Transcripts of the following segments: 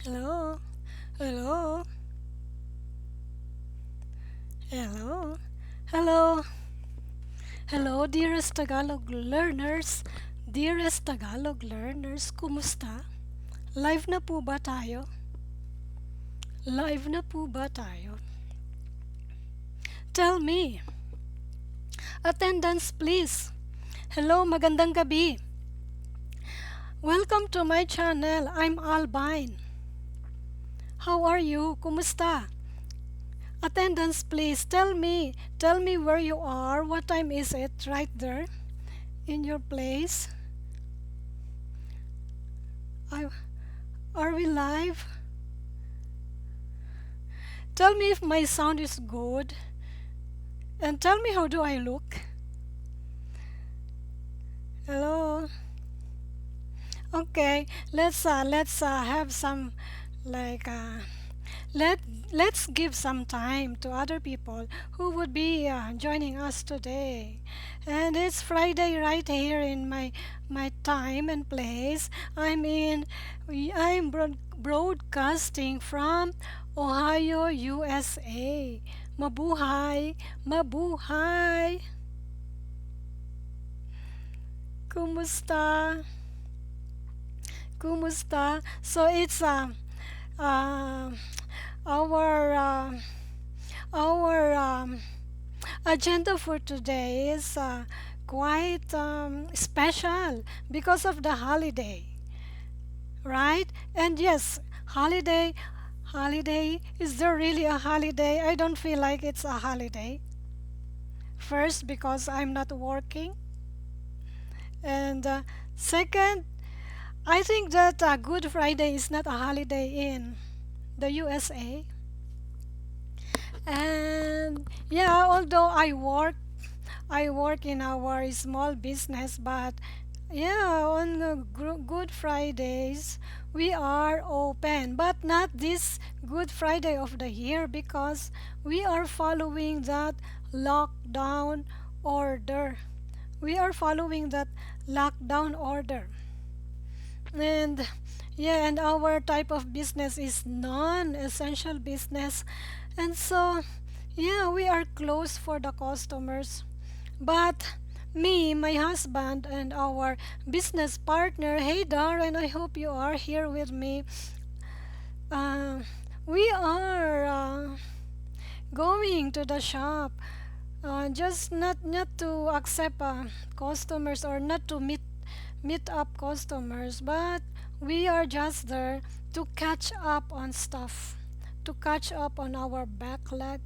Hello, hello, hello, hello, hello, dearest Tagalog learners, kumusta? Live na po ba tayo? Live na po ba tayo? Tell me. Attendance please. Hello, magandang gabi. Welcome to my channel. I'm Albine. How are you? Kumusta? Attendance please. Tell me where you are. What time is it right there in your place? I, are we live? Tell me if my sound is good. And tell me how do I look? Hello. Okay, let's have some like let let's give some time to other people who would be joining us today. And it's Friday right here in my time and place. I'm broadcasting from Ohio, USA. Mabuhay, mabuhay. Kumusta? Kumusta? So it's uh, our our agenda for today is quite special because of the holiday, right? And yes, holiday. Is there really a holiday? I don't feel like it's a holiday. First, because I'm not working, and second, I think that Good Friday is not a holiday in the USA. And yeah, although I work in our small business, but yeah, on the Good Fridays we are open, but not this Good Friday of the year because we are following that lockdown order. We are following that lockdown order. And yeah, and our type of business is non-essential business, and so yeah, we are closed for the customers. But me, my husband, and our business partner, hey Darren, I hope you are here with me. uh, we are going to the shop, just not to accept customers, or not to meet up customers, but we are just there to catch up on stuff, to catch up on our backlog.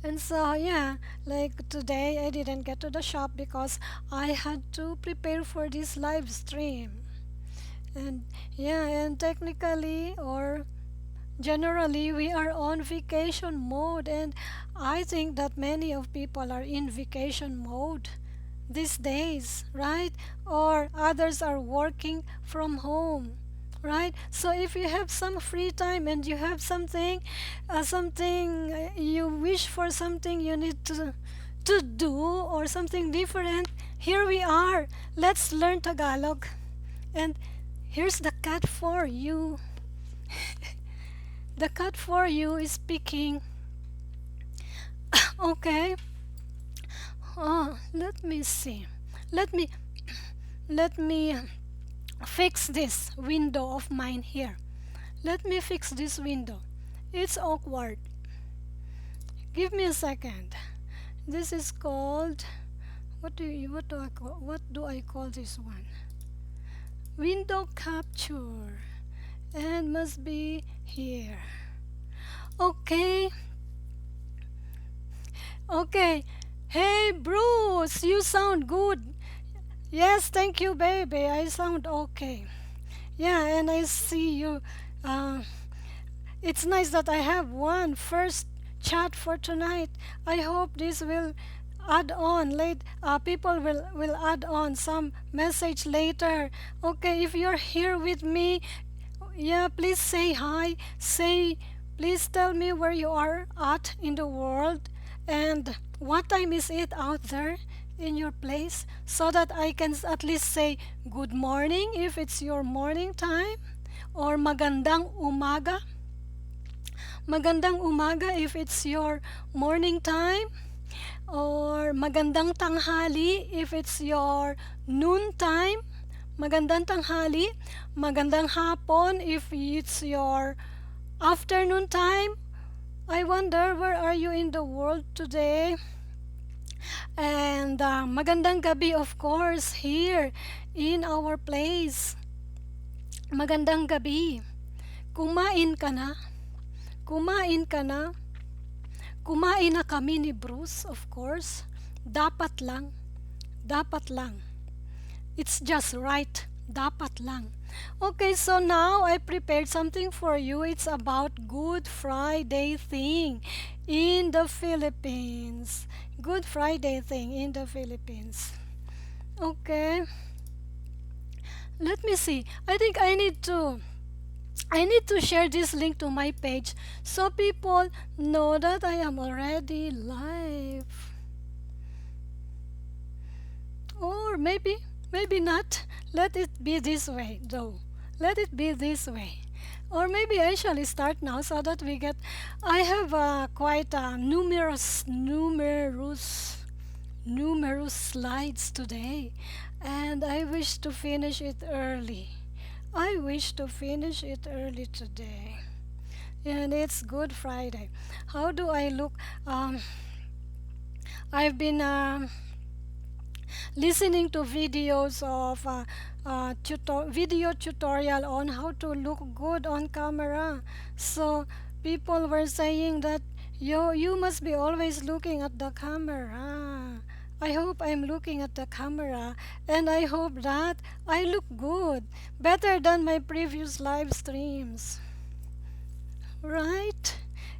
And so yeah, like today I didn't get to the shop because I had to prepare for this live stream. And yeah, and technically or generally we are on vacation mode, and I think that many of people are in vacation mode these days, right? Or others are working from home, right? So if you have some free time and you have something you wish for, something you need to do, or something different, here we are. Let's learn Tagalog. And here's the cat for you. The cat for you is speaking. Okay. Oh, let me see. Let me let me fix this window of mine here. Let me fix this window. It's awkward. Give me a second. This is called, what do I call this one? Window capture, and must be here. Okay. Okay. Hey Bruce, you sound good. Yes, thank you, baby. I sound okay. Yeah, and I see you. Uh, it's nice that I have one first chat for tonight. I hope this will add on late. People will add on some message later. Okay, if you're here with me, yeah, please say hi. Please tell me where you are at in the world, and what time is it out there in your place, so that I can at least say good morning if it's your morning time, or magandang umaga. Magandang umaga if it's your morning time, or magandang tanghali if it's your noon time. Magandang tanghali, magandang hapon if it's your afternoon time. I wonder where are you in the world today? And magandang gabi, of course, here in our place. Magandang gabi. Kumain ka na? Kumain ka na? Kumain na kami ni Bruce, of course. Dapat lang. Dapat lang. It's just right. Dapat lang. Okay, so now I prepared something for you. It's about Good Friday thing in the Philippines. Good Friday thing in the Philippines. Okay. Let me see. I think I need to share this link to my page so people know that I am already live. Or maybe not. Let it be this way though. Let it be this way. Or maybe I shall start now so that we get, I have quite numerous slides today, and I wish to finish it early. I wish to finish it early today. And it's Good Friday. How do I look? I've been listening to videos of video tutorial on how to look good on camera. So people were saying that you must be always looking at the camera. I hope I'm looking at the camera, and I hope that I look good, better than my previous live streams. Right?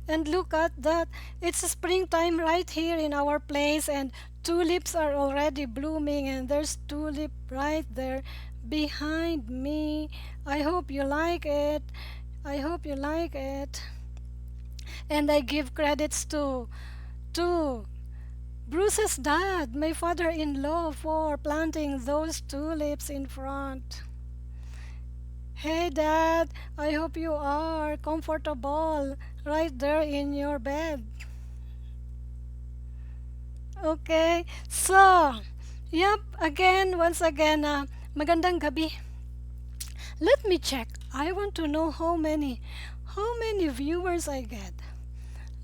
And look at that. It's springtime right here in our place, and tulips are already blooming, and there's tulip right there behind me. I hope you like it. I hope you like it. And I give credits to Bruce's dad, my father-in-law, for planting those tulips in front. Hey Dad, I hope you are comfortable right there in your bed. Okay, so, yep, once again, magandang gabi. Let me check. I want to know how many viewers I get.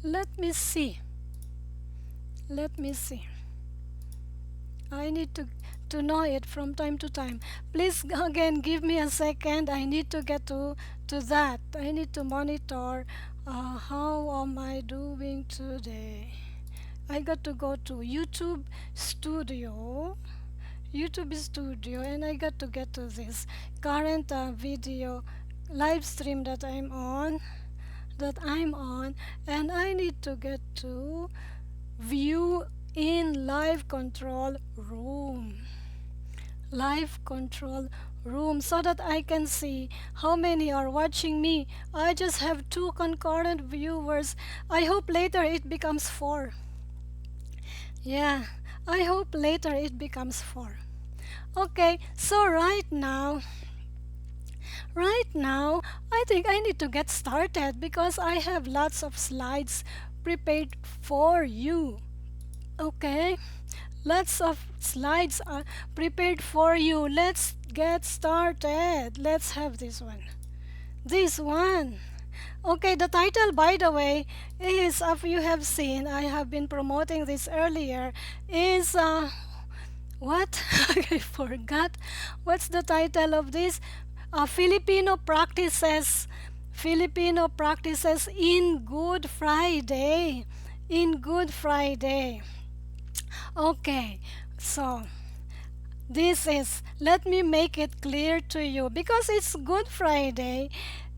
Let me see. I need to know it from time to time. Please again give me a second. I need to get to that. I need to monitor how am I doing today. I got to go to YouTube Studio, and I got to get to this current video live stream that I'm on, and I need to get to view in live control room, so that I can see how many are watching me. I just have 2 concurrent viewers. I hope later it becomes 4. Yeah, I hope later it becomes 4. Okay, so right now, I think I need to get started because I have lots of slides prepared for you. Okay, lots of slides are prepared for you. Let's get started. Let's have this one. Okay, the title, by the way, is, if you have seen, I have been promoting this earlier, is what? I forgot. What's the title of this? Filipino practices in Good Friday. Okay, so this is, let me make it clear to you because it's Good Friday,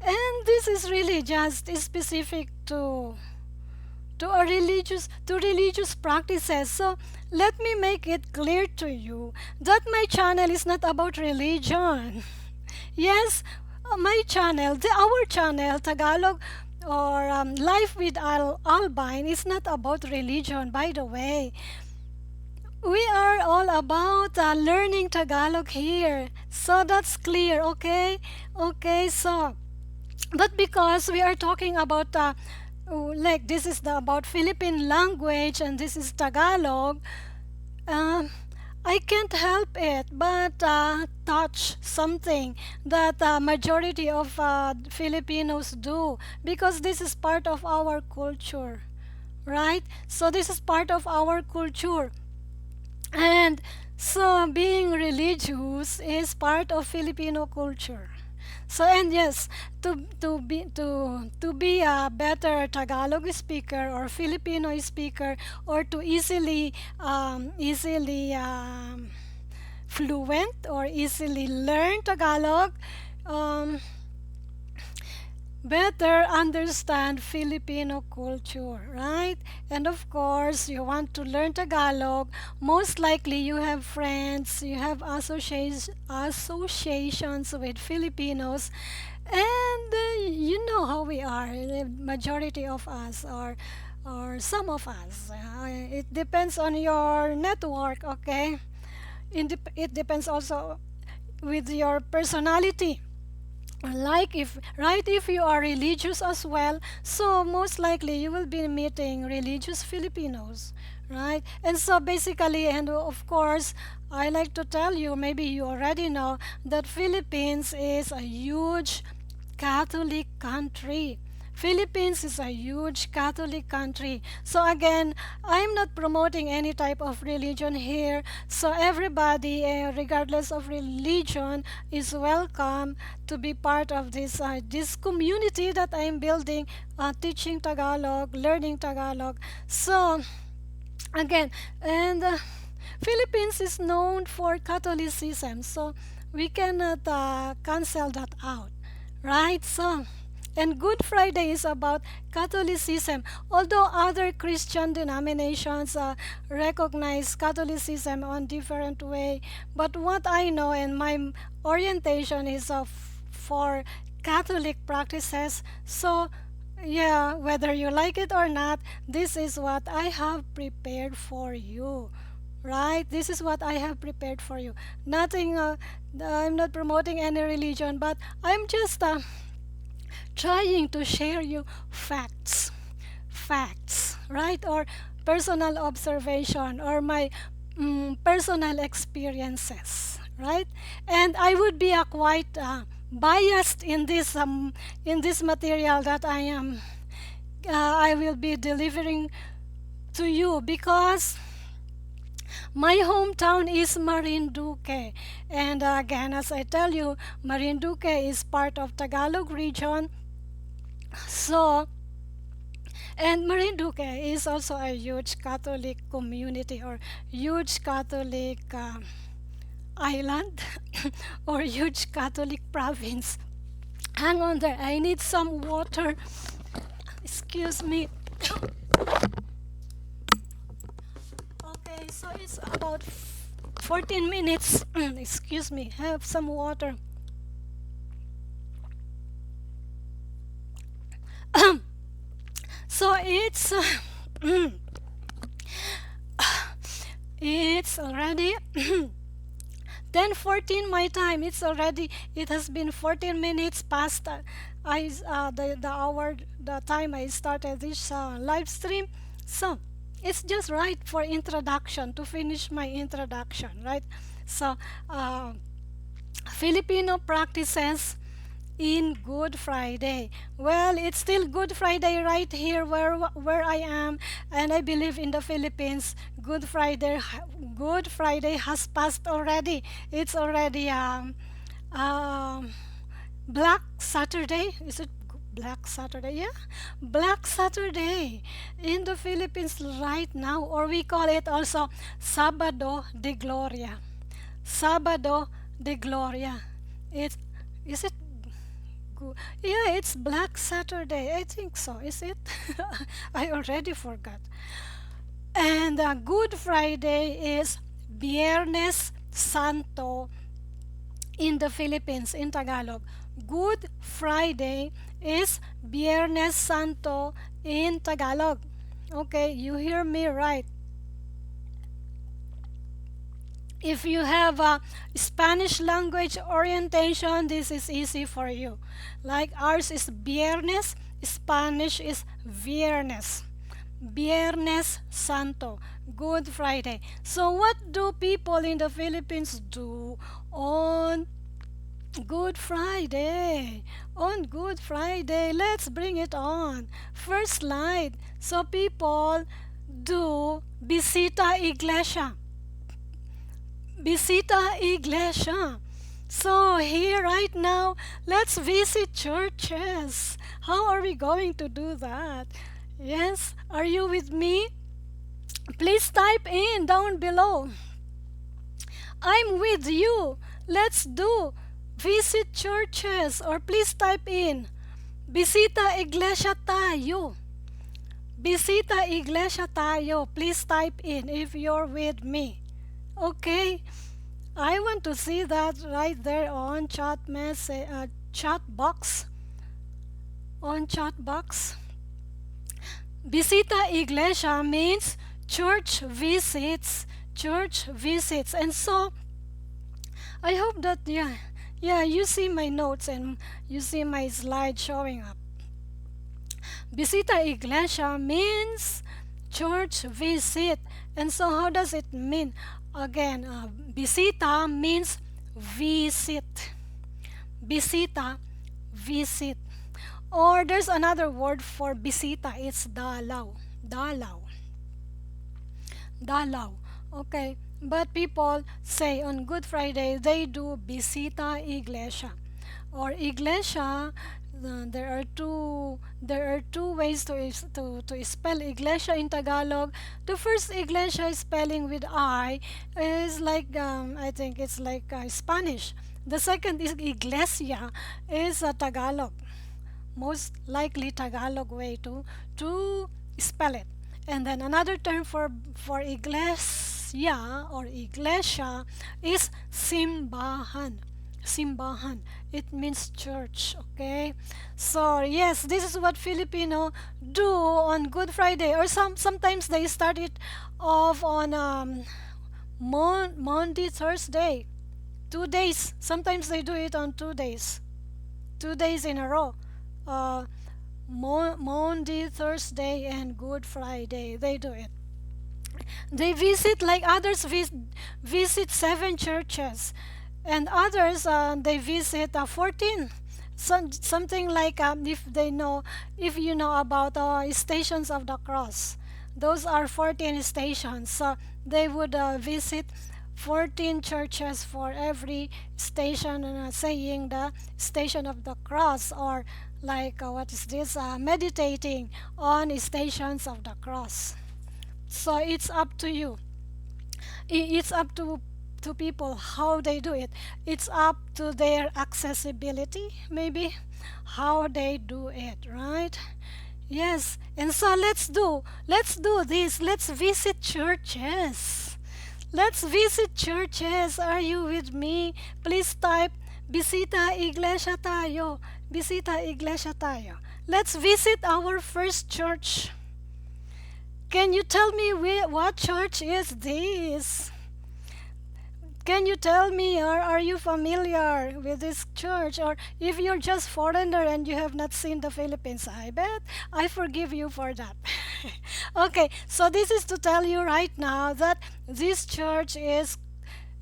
and this is really just specific to religious practices. So let me make it clear to you that my channel is not about religion. Yes, our channel, Tagalog or Life with Albine, is not about religion, by the way. We are all about learning Tagalog here. So that's clear, okay? Okay, so but because we are talking about like this is the about Philippine language and this is Tagalog, um, I can't help it but touch something that majority of Filipinos do because this is part of our culture, right? So this is part of our culture. And so being religious is part of Filipino culture. So and yes, to be a better Tagalog speaker or Filipino speaker or to easily fluent or easily learn Tagalog, um, better understand Filipino culture, right? And of course, you want to learn Tagalog, most likely you have friends, you have associations with Filipinos, and you know how we are. The majority of us or some of us. It depends on your network, okay? It depends also with your personality, like if you are religious as well, so most likely you will be meeting religious Filipinos, right? And so basically, and of course, I like to tell you, maybe you already know, that Philippines is a huge Catholic country. Philippines is a huge Catholic country. So again, I'm not promoting any type of religion here. So everybody, regardless of religion, is welcome to be part of this community that I'm building, teaching Tagalog, learning Tagalog. So again, and Philippines is known for Catholicism. So we cannot cancel that out, right? So and Good Friday is about Catholicism. Although other Christian denominations recognize Catholicism on different way, but what I know and my orientation is for Catholic practices. So yeah, whether you like it or not, this is what I have prepared for you. Right? This is what I have prepared for you. Nothing, I'm not promoting any religion, but I'm just trying to share you facts, right? Or personal observation or my personal experiences, right? And I would be quite biased in this material that I will be delivering to you because my hometown is Marinduque. And again, as I tell you, Marinduque is part of Tagalog region. So, and Marinduque is also a huge Catholic community or huge Catholic island or huge Catholic province. Hang on there, I need some water. Excuse me. Okay, so it's about 14 minutes. Excuse me, have some water. So it's already 10:14 my time. It has been 14 minutes past the hour, the time I started this live stream. So it's just right for introduction, to finish my introduction, right? So Filipino practices in Good Friday. Well, it's still Good Friday right here where I am, and I believe in the Philippines, Good Friday has passed already. It's already um Black Saturday. Is it Black Saturday? Yeah, Black Saturday in the Philippines right now, or we call it also Sabado de Gloria. Sabado de Gloria. It's is it Yeah, it's Black Saturday. I think so. Is it? I already forgot. And Good Friday is Viernes Santo in the Philippines, in Tagalog. Good Friday is Viernes Santo in Tagalog. Okay, you hear me right. If you have a Spanish language orientation, this is easy for you. Like ours is Viernes, Spanish is Viernes. Viernes Santo, Good Friday. So what do people in the Philippines do on Good Friday? On Good Friday, let's bring it on. First slide. So people do Bisita Iglesia. Bisita Iglesia. So here right now, let's visit churches. How are we going to do that? Yes, are you with me? Please type in down below. I'm with you. Let's do visit churches, or please type in Bisita Iglesia tayo. Bisita Iglesia tayo. Please type in if you're with me. Okay, I want to see that right there on chat box. On chat box. Bisita Iglesia means church visits. Church visits. And so, I hope that, yeah, you see my notes and you see my slide showing up. Bisita Iglesia means church visit. And so, how does it mean? Again, bisita means visit. Bisita, visit. Or there's another word for bisita. It's dalaw. Dalaw. Dalaw. Okay. But people say on Good Friday they do Bisita Iglesia. Or Iglesia, there are two ways to spell Iglesia in Tagalog. The first Iglesia spelling with I is like I think it's like Spanish. The second is Iglesia is Tagalog, most likely Tagalog way to spell it. And then another term for iglesia or iglesia is simbahan. Simbahan. It means church. Okay. So yes, this is what Filipino do on Good Friday. Or sometimes they start it off on Monday, Thursday. 2 days. Sometimes they do it on 2 days. 2 days in a row. Monday, Thursday, and Good Friday. They do it. They visit like others visit 7 churches, and others they visit 14. Something like if you know about Stations of the Cross. Those are 14 stations. So they would visit 14 churches for every station, saying the Station of the Cross, or like what is this? Meditating on Stations of the Cross. So it's up to you. It's up to people how they do it. It's up to their accessibility, maybe, how they do it, right? Yes. And so let's do this. Let's visit churches. Let's visit churches. Are you with me? Please type Bisita Iglesia tayo. Bisita Iglesia tayo. Let's visit our first church. Can you tell me what church is this? Can you tell me, or are you familiar with this church? Or if you're just foreigner and you have not seen the Philippines, I bet I forgive you for that. Okay, so this is to tell you right now that this church is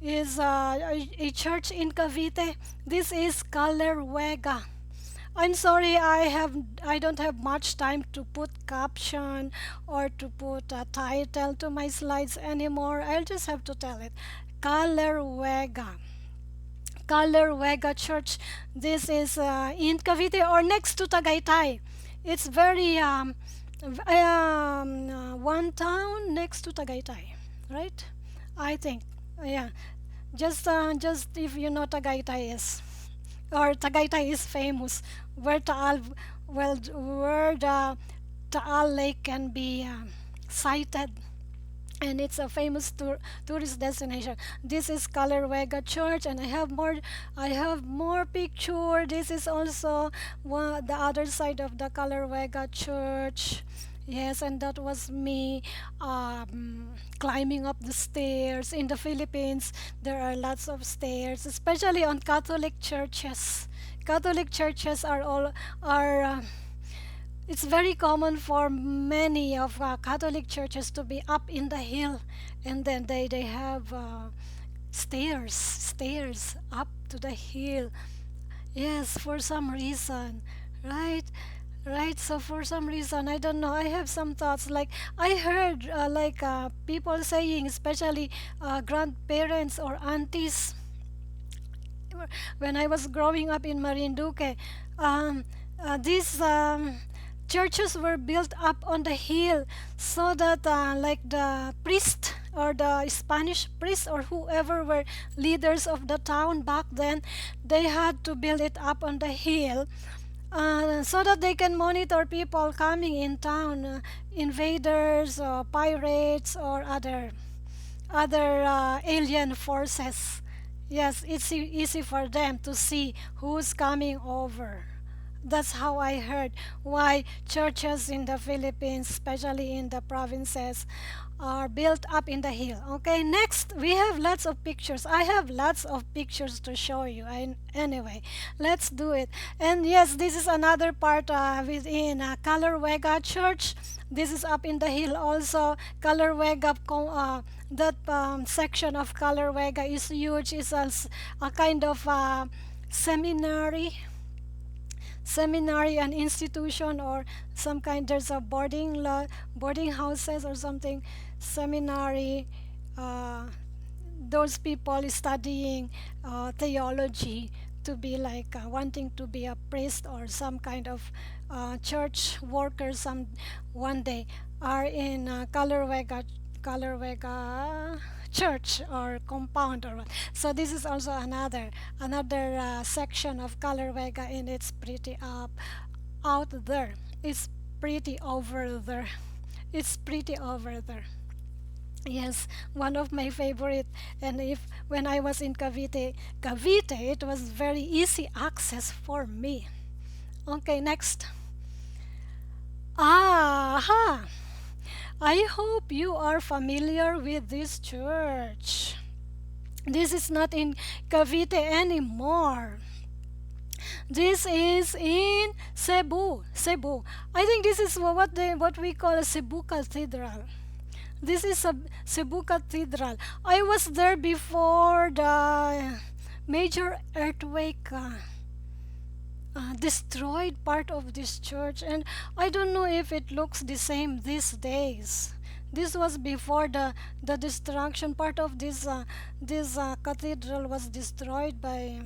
a church in Cavite. This is Calerwega. I'm sorry, I don't have much time to put caption or to put a title to my slides anymore. I'll just have to tell it. Calerwega. Calerwega Church. This is in Cavite, or next to Tagaytay. It's very one town next to Tagaytay, right? I think. Yeah. Just if you know Tagaytay is, or Tagaytay is famous, where where the Taal Lake can be sighted, and it's a famous tourist destination. This is Calerwega Church, and I have more picture. This is also the other side of the Calerwega Church. Yes, and that was me climbing up the stairs. In the Philippines, there are lots of stairs, especially on Catholic churches. Catholic churches are all are. It's very common for many of Catholic churches to be up in the hill, and then they have stairs up to the hill. Yes, for some reason, right? Right, so for some reason, I don't know, I have some thoughts. Like, I heard people saying, especially grandparents or aunties, when I was growing up in Marinduque, these churches were built up on the hill so that like the priest or the Spanish priest or whoever were leaders of the town back then, they had to build it up on the hill so that they can monitor people coming in town, invaders or pirates or other alien forces. Yes, it's easy for them to see who's coming over. That's how I heard why churches in the Philippines, especially in the provinces, are built up in the hill. Okay, next we have lots of pictures. I have lots of pictures to show you. Anyway, let's do it. And yes, this is another part within Calarwega Church. This is up in the hill also. Calarwega, that section of Calarwega is huge. It's a kind of seminary and institution or some kind, there's a boarding houses or something, seminary, uh, those people studying theology to be like wanting to be a priest or some kind of church worker some one day are in Calarwega church or compound or what. So this is also another section of Calarwega, and it's pretty up out there. It's pretty over there. It's pretty over there. Yes, one of my favorite. And if when I was in Cavite, it was very easy access for me. Okay, next. Aha! I hope you are familiar with this church. This is not in Cavite anymore. This is in Cebu. Cebu. I think this is what we call a Cebu Cathedral. This is a Cebu Cathedral. I was there before the major earthquake destroyed part of this church, and I don't know if it looks the same these days. This was before the destruction. Part of this cathedral was destroyed by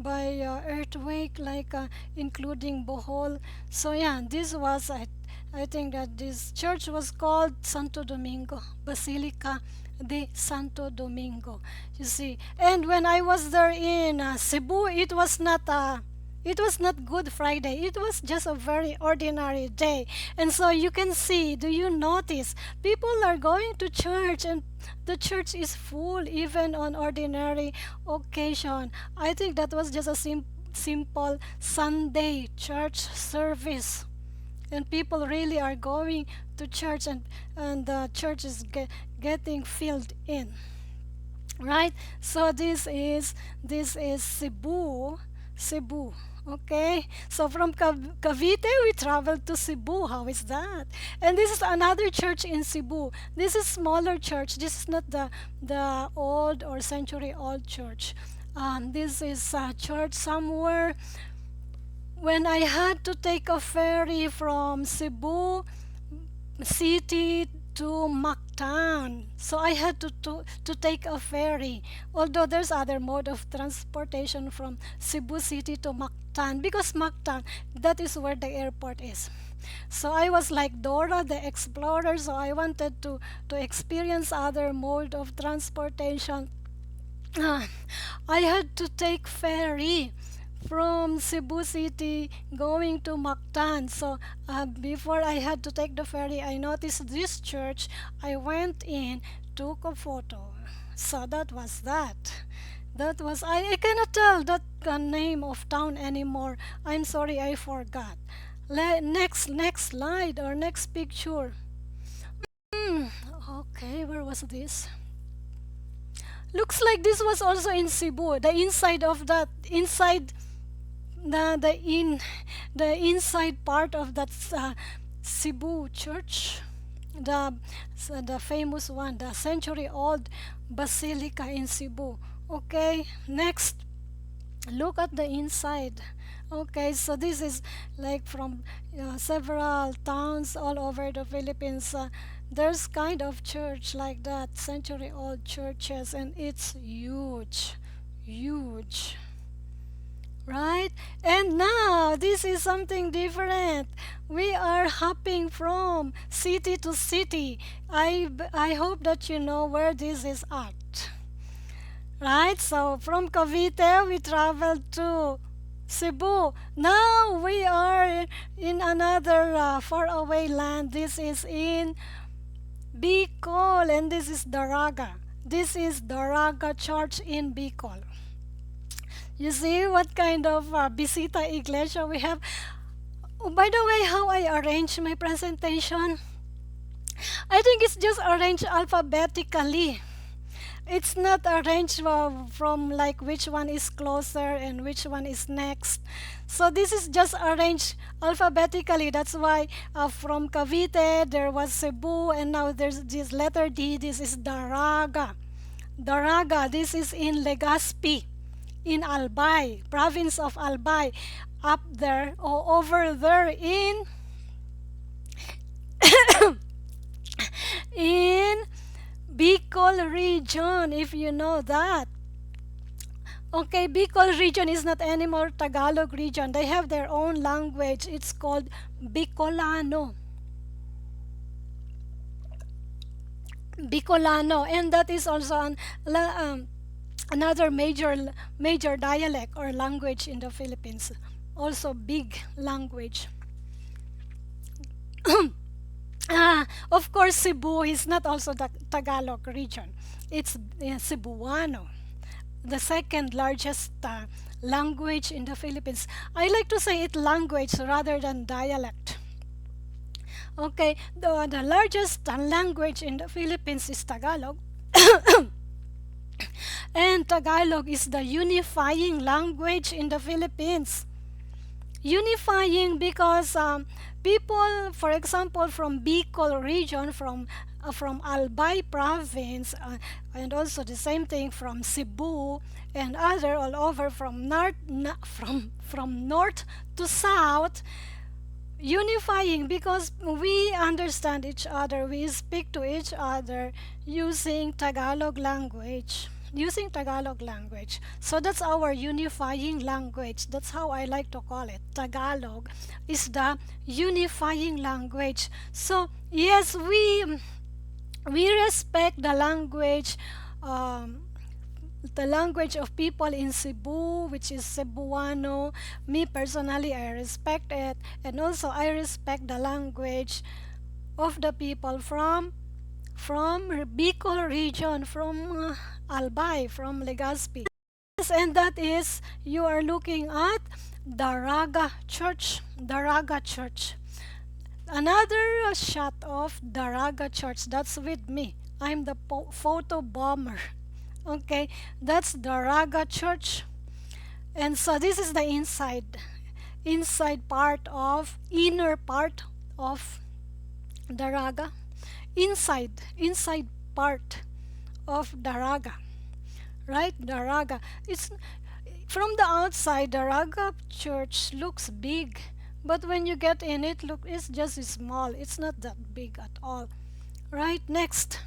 earthquake, like including Bohol. So yeah, this was I think that this church was called Santo Domingo, Basilica de Santo Domingo. You see, and when I was there in Cebu, it was not Good Friday. It was just a very ordinary day. And so you can see, do you notice? People are going to church and the church is full even on ordinary occasion. I think that was just a simple Sunday church service. And people really are going to church, and the church is getting filled in. Right? So this is Cebu. Okay, so from Cavite we traveled to Cebu. How is that? And this is another church in Cebu. This is smaller church. This is not the old or century old church. This is a church somewhere. When I had to take a ferry from Cebu City to Mactan, so I had to take a ferry. Although there's other mode of transportation from Cebu City to Mactan, because Mactan, that is where the airport is. So I was like Dora the Explorer, so I wanted to experience other mode of transportation. I had to take ferry from Cebu City going to Mactan. So before I had to take the ferry, I noticed this church. I went in, took a photo. So that was that. That was I cannot tell that name of town anymore. I'm sorry, I forgot. Next slide or next picture. Hmm, okay, where was this? Looks like this was also in Cebu. The inside of that inside the in the inside part of that Cebu church, the the famous one, the century-old basilica in Cebu. Okay, next, look at the inside. Okay, so this is like from several towns all over the Philippines. There's kind of church like that, century-old churches, and it's huge, huge. Right? And now, this is something different. We are hopping from city to city. I hope that you know where this is at. Right? So, from Cavite, we traveled to Cebu. Now, we are in another faraway land. This is in Bicol, and this is Daraga. This is Daraga Church in Bicol. You see what kind of BISITA iglesia we have. Oh, by the way, how I arrange my presentation, I think it's just arranged alphabetically. It's not arranged from like which one is closer and which one is next. So this is just arranged alphabetically. That's why from Cavite there was Cebu, and now there's this letter D. This is Daraga. Daraga, this is in Legazpi, in Albay, province of Albay, up there or over there in Bicol region, if you know that. Okay, Bicol region is not anymore Tagalog region. They have their own language. It's called Bicolano. Bicolano, and that is also another major dialect or language in the Philippines. Also big language. Of course, Cebu is not also the Tagalog region. It's Cebuano, the second largest language in the Philippines. I like to say it language rather than dialect. Okay, the largest language in the Philippines is Tagalog. And Tagalog is the unifying language in the Philippines. Unifying because people, for example, from Bicol region, from Albay province, and also the same thing from Cebu and other all over from north to south, unifying because we understand each other, we speak to each other using Tagalog language. So that's our unifying language. That's how I like to call it. Tagalog is the unifying language. So yes, we respect the language of people in Cebu, which is Cebuano. Me personally, I respect it, and also I respect the language of the people from Bicol region, from Albay, from Legazpi. Yes, and that is, you are looking at Daraga Church. Daraga Church. Another shot of Daraga Church. That's with me. I'm the photo bomber. Okay, that's Daraga Church. And so this is the inner part of Daraga. Inside part of Daraga, right? Daraga, it's from the outside, Daraga Church looks big, but when you get in it, look, it's just small. It's not that big at all. Right? Next.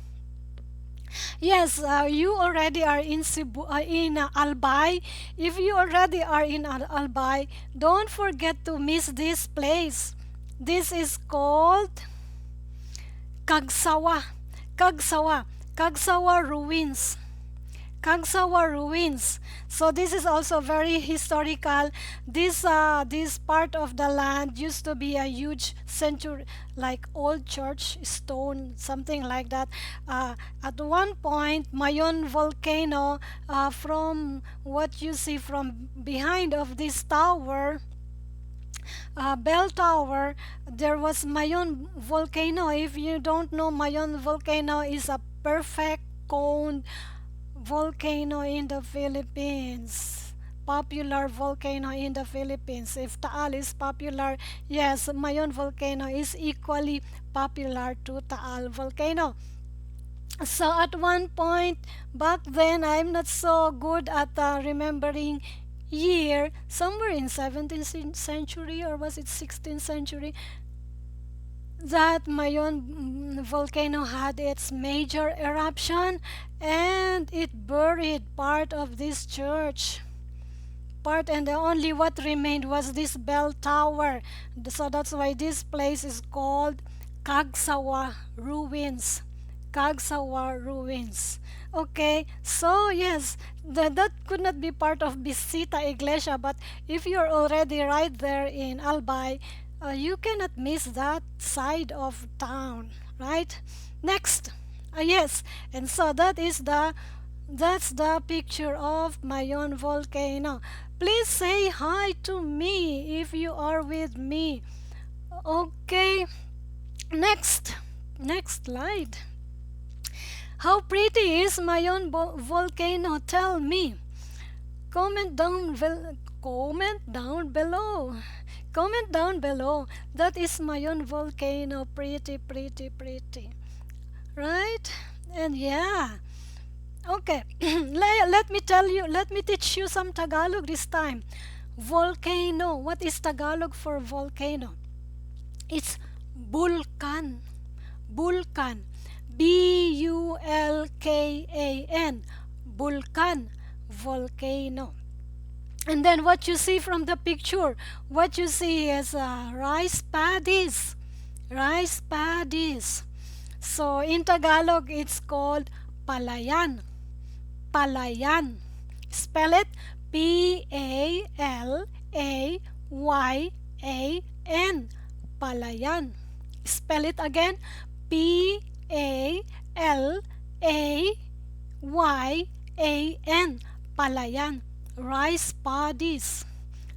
Yes, you already are in Cebu, in Albay. If you already are in Albay, don't forget to miss this place. This is called Kagsawa. Kagsawa Ruins. Kagsawa Ruins. So this is also very historical. This part of the land used to be a huge century, like old church stone, something like that. At one point, Mayon volcano, from what you see from behind of this tower, bell tower, there was Mayon volcano. If you don't know, Mayon volcano is a perfect cone volcano in the Philippines. Popular volcano in the Philippines. If Taal is popular, yes, Mayon volcano is equally popular to Taal volcano. So at one point back then, I'm not so good at remembering year, somewhere in 17th century, or was it 16th century, that Mayon volcano had its major eruption, and it buried part of this church. And the only what remained was this bell tower. So that's why this place is called Cagsawa Ruins. Cagsawa Ruins. Okay, so yes, that could not be part of BISITA Iglesia, but if you're already right there in Albine, you cannot miss that side of town, right? Next, yes, and so that's the picture of Mayon volcano. Please say hi to me if you are with me. Okay, next slide. How pretty is Mayon volcano? Tell me. Comment down below. Comment down below. That is Mayon volcano. Pretty, pretty, pretty. Right? And yeah. Okay. Let me teach you some Tagalog this time. Volcano. What is Tagalog for volcano? It's bulkan. Bulkan. Bulkan. Bulkan. Volcano. And then what you see from the picture, what you see is rice paddies. Rice paddies. So in Tagalog, it's called palayan. Palayan. Spell it Palayan. Palayan. Spell it again. Palayan. Palayan. Rice paddies.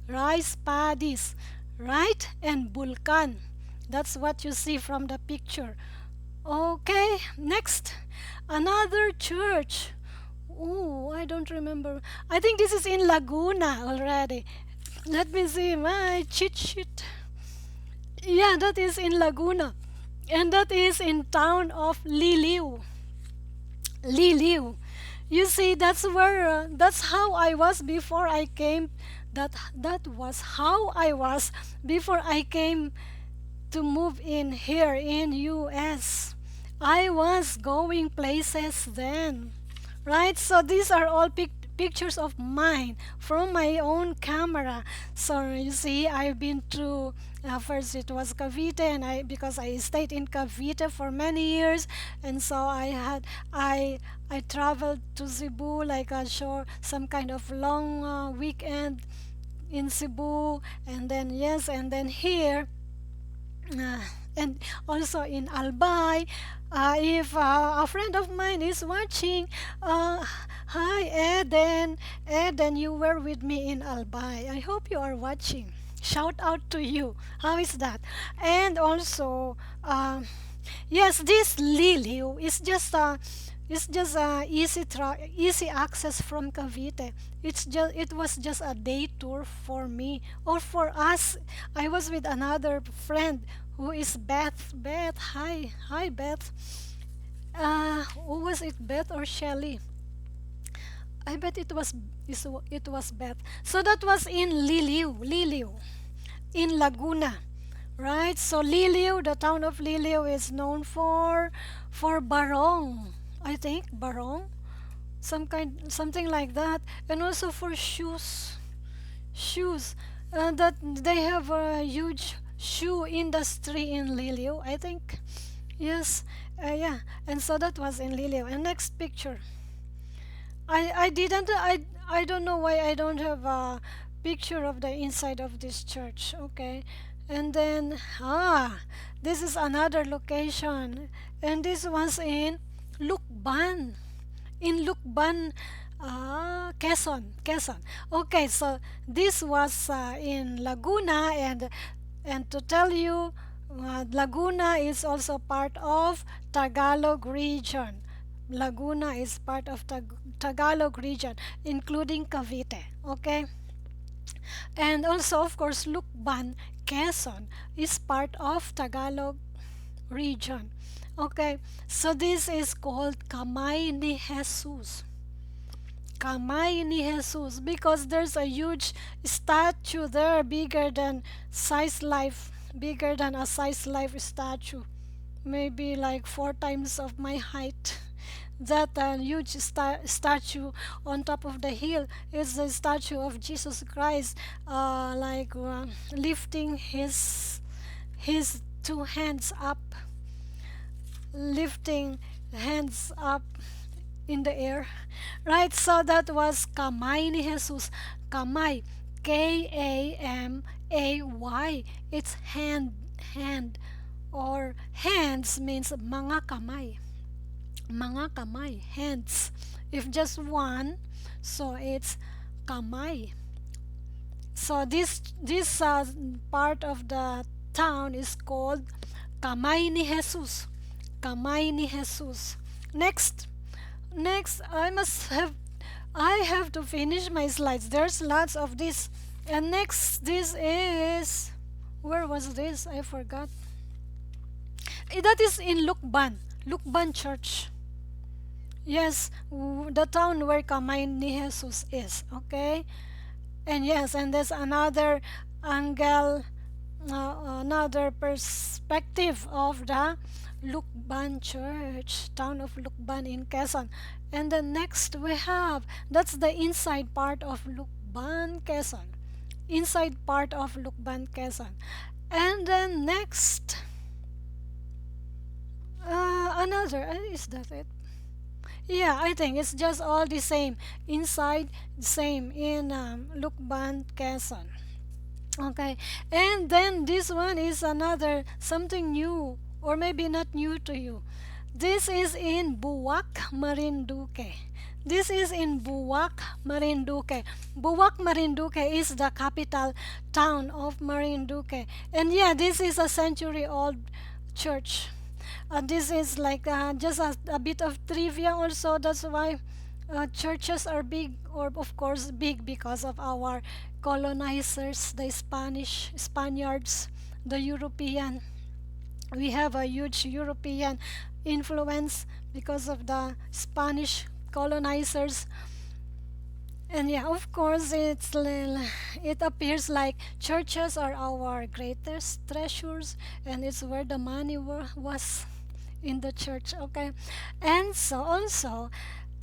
Rice paddies. Right? And bulkan. That's what you see from the picture. Okay, next. Another church. Oh, I don't remember. I think this is in Laguna already. Let me see my cheat sheet. Yeah, that is in Laguna. And that is in town of Liliw. Liliw. You see, that's how I was before I came. That was how I was before I came to move in here in US. I was going places then. Right? So these are all pictures of mine from my own camera. So you see, I've been to first it was Cavite, and because I stayed in Cavite for many years, and so I traveled to Cebu, like some kind of long weekend in Cebu, and then here. And also in Albine. If a friend of mine is watching, hi Eden. Eden, you were with me in Albine. I hope you are watching. Shout out to you. How is that? And also, yes, this Liliw is just easy access from Cavite. It was just a day tour for me or for us. I was with another friend who is Beth. Beth, hi Beth. Who was it, Beth or Shelly? I bet it was Beth. So that was in Liliw, in Laguna, right? So Liliw, the town of Liliw is known for barong. I think barong, something like that, and also for shoes. That they have a huge shoe industry in Liliw, I think. Yes, yeah. And so that was in Liliw. And next picture. I don't know why I don't have a picture of the inside of this church. Okay. And then this is another location, and this was in Lukban. In Lukban, Quezon. Okay, so this was in Laguna, and And to tell you, Laguna is also part of Tagalog region. Laguna is part of Tagalog region, including Cavite. Okay? And also, of course, Lukban, Quezon is part of Tagalog region. Okay, so this is called Kamay ni Jesus. Kamay ni Jesus, because there's a huge statue there, bigger than size life, bigger than a size life statue, maybe like 4 times of my height. That huge statue on top of the hill is the statue of Jesus Christ, lifting his two hands up, lifting hands up in the air, right? So that was kamay ni Jesus. Kamay, Kamay, it's hand, or hands means mga kamay, hands. If just one, so it's kamay. So this part of the town is called Kamay ni Jesus. Kamay ni Jesus. Next, I have to finish my slides. There's lots of this. And next, this is, where was this? I forgot. That is in Lukban Church. Yes, the town where Kamay ni Jesus is. Okay? And yes, and there's another angle, another perspective of the Lukban Church, town of Lukban in Quezon. And then next we have, that's the inside part of Lukban, Quezon. Inside part of Lukban, Quezon. And then next, is that it? Yeah, I think it's just all the same. Inside, same in Lukban, Quezon. Okay, and then this one is another, something new, or maybe not new to you. This is in Buwak, Marinduque. This is in Buwak, Marinduque. Buwak, Marinduque is the capital town of Marinduque. And yeah, this is a century-old church. This is like just a bit of trivia also. That's why churches are big, or of course big because of our colonizers, the Spaniards, the European. We have a huge European influence because of the Spanish colonizers. And yeah, of course, it appears like churches are our greatest treasures, and it's where the money was, in the church. Okay, and so also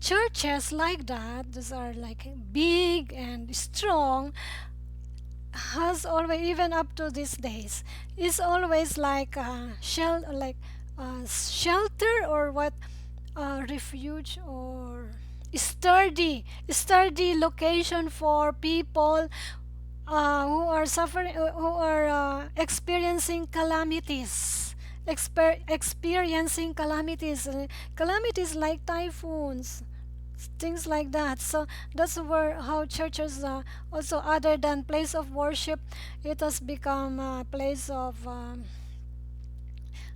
churches like that, those are like big and strong, has always, even up to these days, is always like shelter, or what, refuge, or sturdy location for people who are suffering, who are experiencing calamities, calamities like typhoons, things like that. So that's where, how churches, also other than place of worship, it has become a place of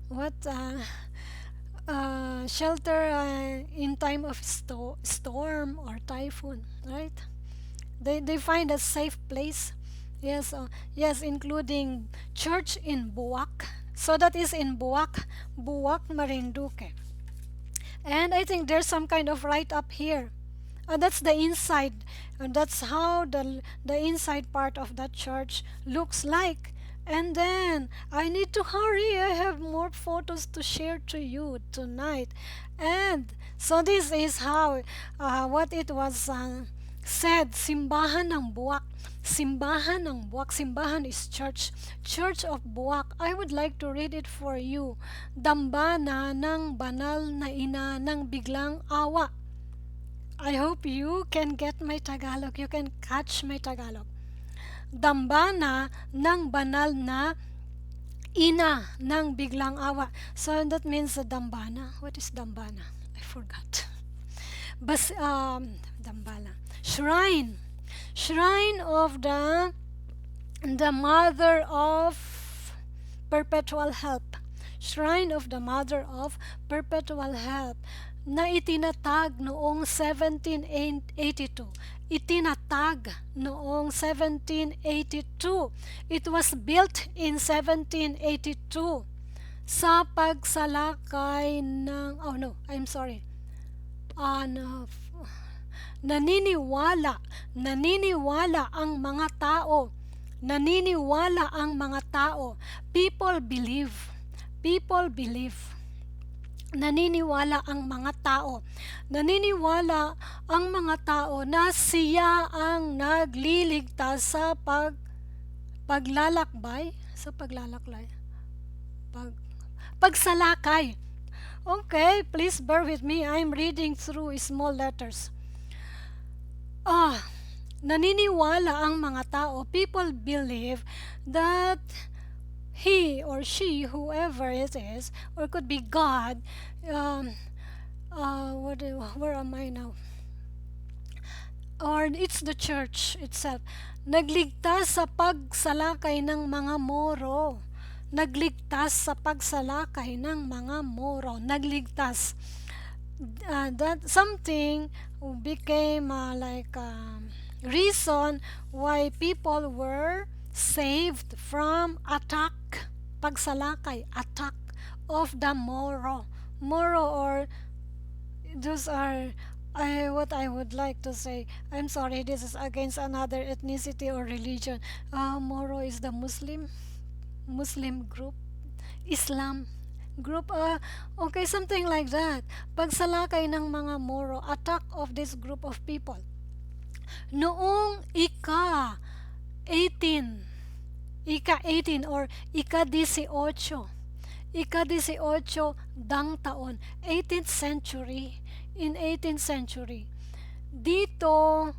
what shelter in time of storm or typhoon, right? They find a safe place. Yes, yes, including church in Buwak. So that is in Buwak, Marinduque. And I think there's some kind of write up here. That's the inside. And that's how the inside part of that church looks like. And then I need to hurry. I have more photos to share to you tonight. And so this is how what it was said. Simbahan ng Buwak. Simbahan ng Buwak. Simbahan is church. Church of Buwak. I would like to read it for you. Dambana ng banal na ina ng biglang awa. I hope you can get my Tagalog. You can catch my Tagalog. Dambana ng banal na ina ng biglang awa. So that means dambana. What is dambana? I forgot. Dambana. Shrine of the mother of Perpetual Help. Shrine of the Mother of Perpetual Help na itinatag noong 1782. Itinatag noong 1782. It was built in 1782 sa pagsalakay ng, oh no, I'm sorry. No, naniniwala ang mga tao. Naniniwala ang mga tao. People believe. Naniniwala ang mga tao. Naniniwala ang mga tao na siya ang nagliligtas sa pagsalakay. Okay, please bear with me. I'm reading through small letters. Naniniwala ang mga tao. People believe that he or she, whoever it is, or could be God, where am I now? Or it's the church itself. Nagligtas sa pagsalakay ng mga Moro. Nagligtas sa pagsalakay ng mga Moro. Nagligtas. That something became like reason why people were saved from attack, pagsalakay, attack of the Moro, or those are what I would like to say. I'm sorry, this is against another ethnicity or religion. Moro is the Muslim group, Islam group. Okay, something like that. Pagsalakay ng mga Moro, attack of this group of people. Noong ika-18 or ika-18 dang taon, 18th century, in 18th century, dito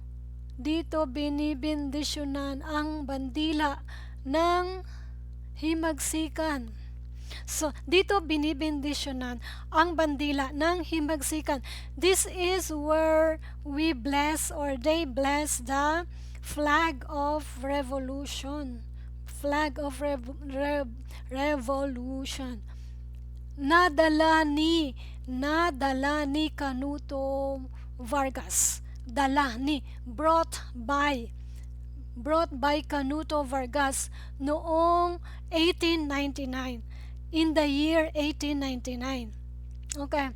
binibindisyonan ang bandila ng himagsikan. So, dito binibindisyonan ang bandila ng himagsikan. This is where we bless, or they bless, the flag of revolution. Flag of revolution. Nadala ni Canuto Vargas. Brought by Canuto Vargas noong 1899. In the year 1899. Okay.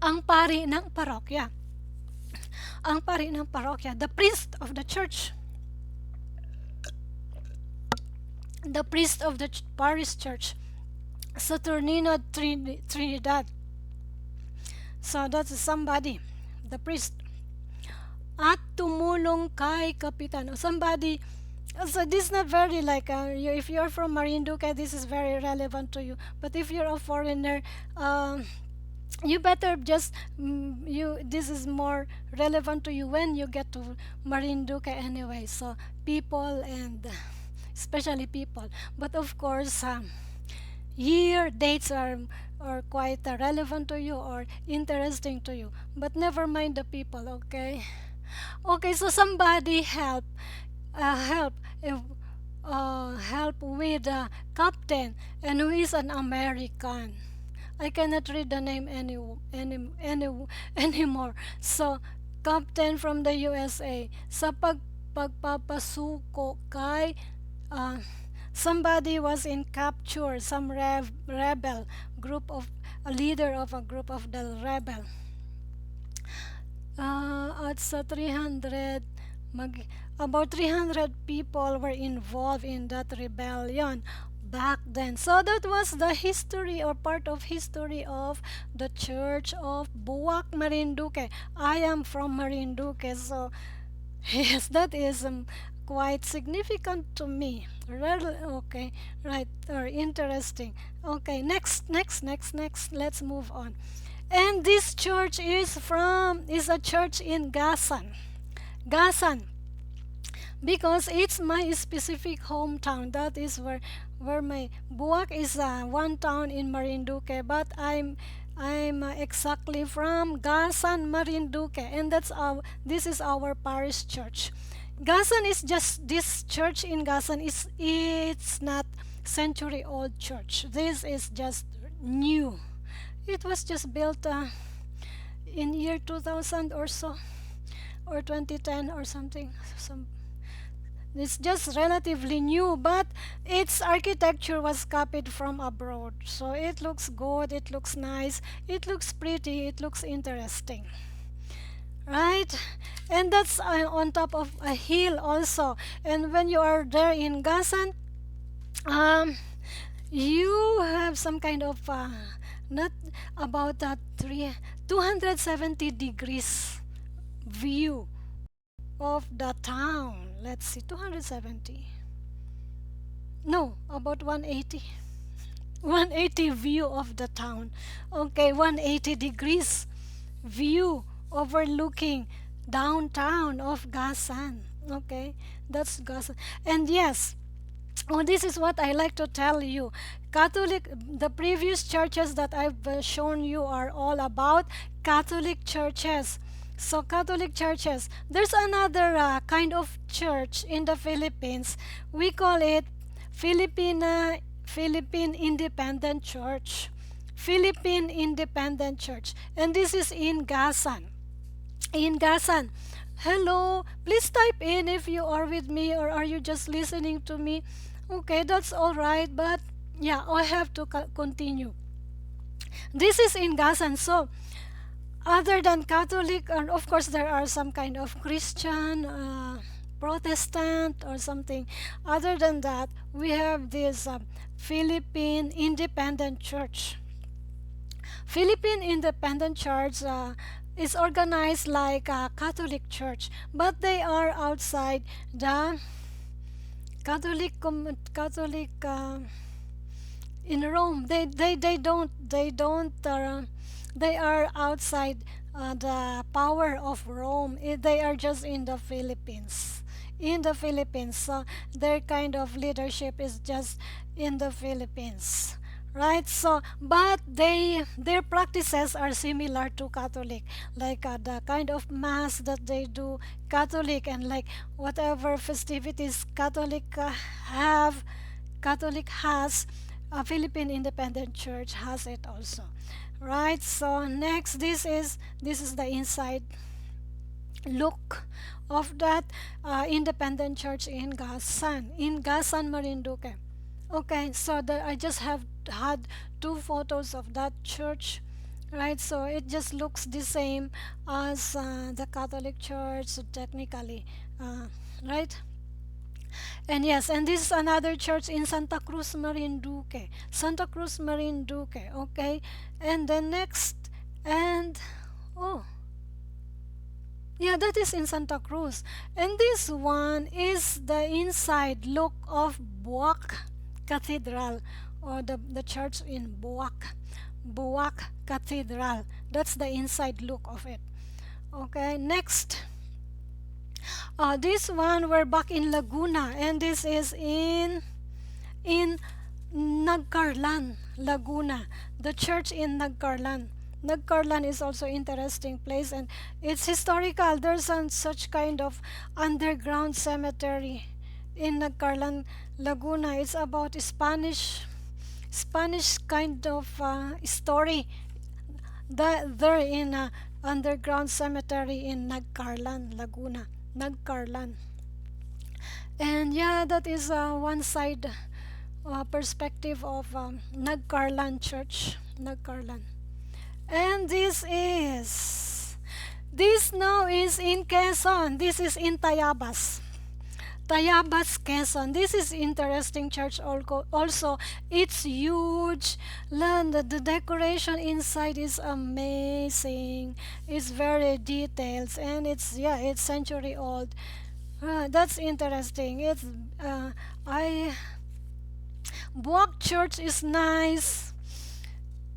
Ang pari ng parokya, the priest of the church, the priest of the parish church, Saturnino Trinidad. So that's somebody, the priest. At tumulong kay kapitan, or somebody. So this is not very like if you're from Marinduque, this is very relevant to you. But if you're a foreigner, you better just this is more relevant to you when you get to Marinduque anyway. So people, and especially people. But of course, year dates are quite relevant to you or interesting to you. But never mind the people. Okay. So somebody help with the captain, and who is an American. I cannot read the name anymore. So, captain from the USA. Sa pagpapasuko kay somebody was in capture, some rebel group, of a leader of a group of the rebel. At sa 300, about 300 people were involved in that rebellion back then. So that was the history, or part of history, of the Church of Buwak, Marinduque. I am from Marinduque, so yes, that is quite significant to me. Okay, right, or interesting. Okay, next, let's move on. And this church is a church in Gasan, because it's my specific hometown. That is where my Buwak is one town in Marinduque, but I'm exactly from Gasan, Marinduque, and this is our parish church. Gasan is just, this church in Gasan it's not century-old church. This is just new. It was just built in year 2000 or so, or 2010 or something. It's just relatively new, but its architecture was copied from abroad. So it looks good, it looks nice, it looks pretty, it looks interesting. Right? And that's on top of a hill also. And when you are there in Gasan, um, you have some kind of not about that 270 degrees view of the town. Let's see, 270. No, about 180. 180 view of the town. Okay, 180 degrees view overlooking downtown of Gasan. Okay, that's Gasan. And yes, oh, this is what I like to tell you. The previous churches that I've shown you are all about Catholic churches. So Catholic churches, there's another kind of church in the Philippines. We call it Philippine Independent Church. Philippine Independent Church. And this is in Gasan. In Gasan. Hello, please type in if you are with me or are you just listening to me. Okay, that's all right, but yeah, I have to continue. This is in Gasan. So other than Catholic, and of course there are some kind of Christian, Protestant or something. Other than that, we have this Philippine Independent Church. Philippine Independent Church is organized like a Catholic Church, but they are outside the Catholic in Rome. They are outside the power of Rome. They are just in the Philippines. In the Philippines, so their kind of leadership is just in the Philippines, right? So but their practices are similar to Catholic, like the kind of mass that they do Catholic, and like whatever festivities Catholic has, a Philippine Independent Church has it also, right? So next, this is the inside look of that independent church in Gasan, Marinduque. Okay, so I just have had two photos of that church, right? So it just looks the same as the Catholic Church, so technically, right? And yes, and this is another church in Santa Cruz, Marinduque. Okay? And then next, and oh, yeah, that is in Santa Cruz. And this one is the inside look of Buwak Cathedral, or the church in Buwak Cathedral. That's the inside look of it. Okay, next. This one, we're back in Laguna, and this is in Nagcarlan, Laguna. The church in Nagcarlan. Nagcarlan is also interesting place, and it's historical. There's such kind of underground cemetery in Nagcarlan, Laguna. It's about Spanish kind of story. They're in a underground cemetery in Nagcarlan, Laguna. Nagcarlan. And yeah, that is one side perspective of Nagcarlan Church. Nagcarlan. And this now is in Quezon. This is in Tayabas, Quezon. This is interesting church also. It's huge. The decoration inside is amazing. It's very detailed, and it's century old. That's interesting. It's Buwak Church is nice.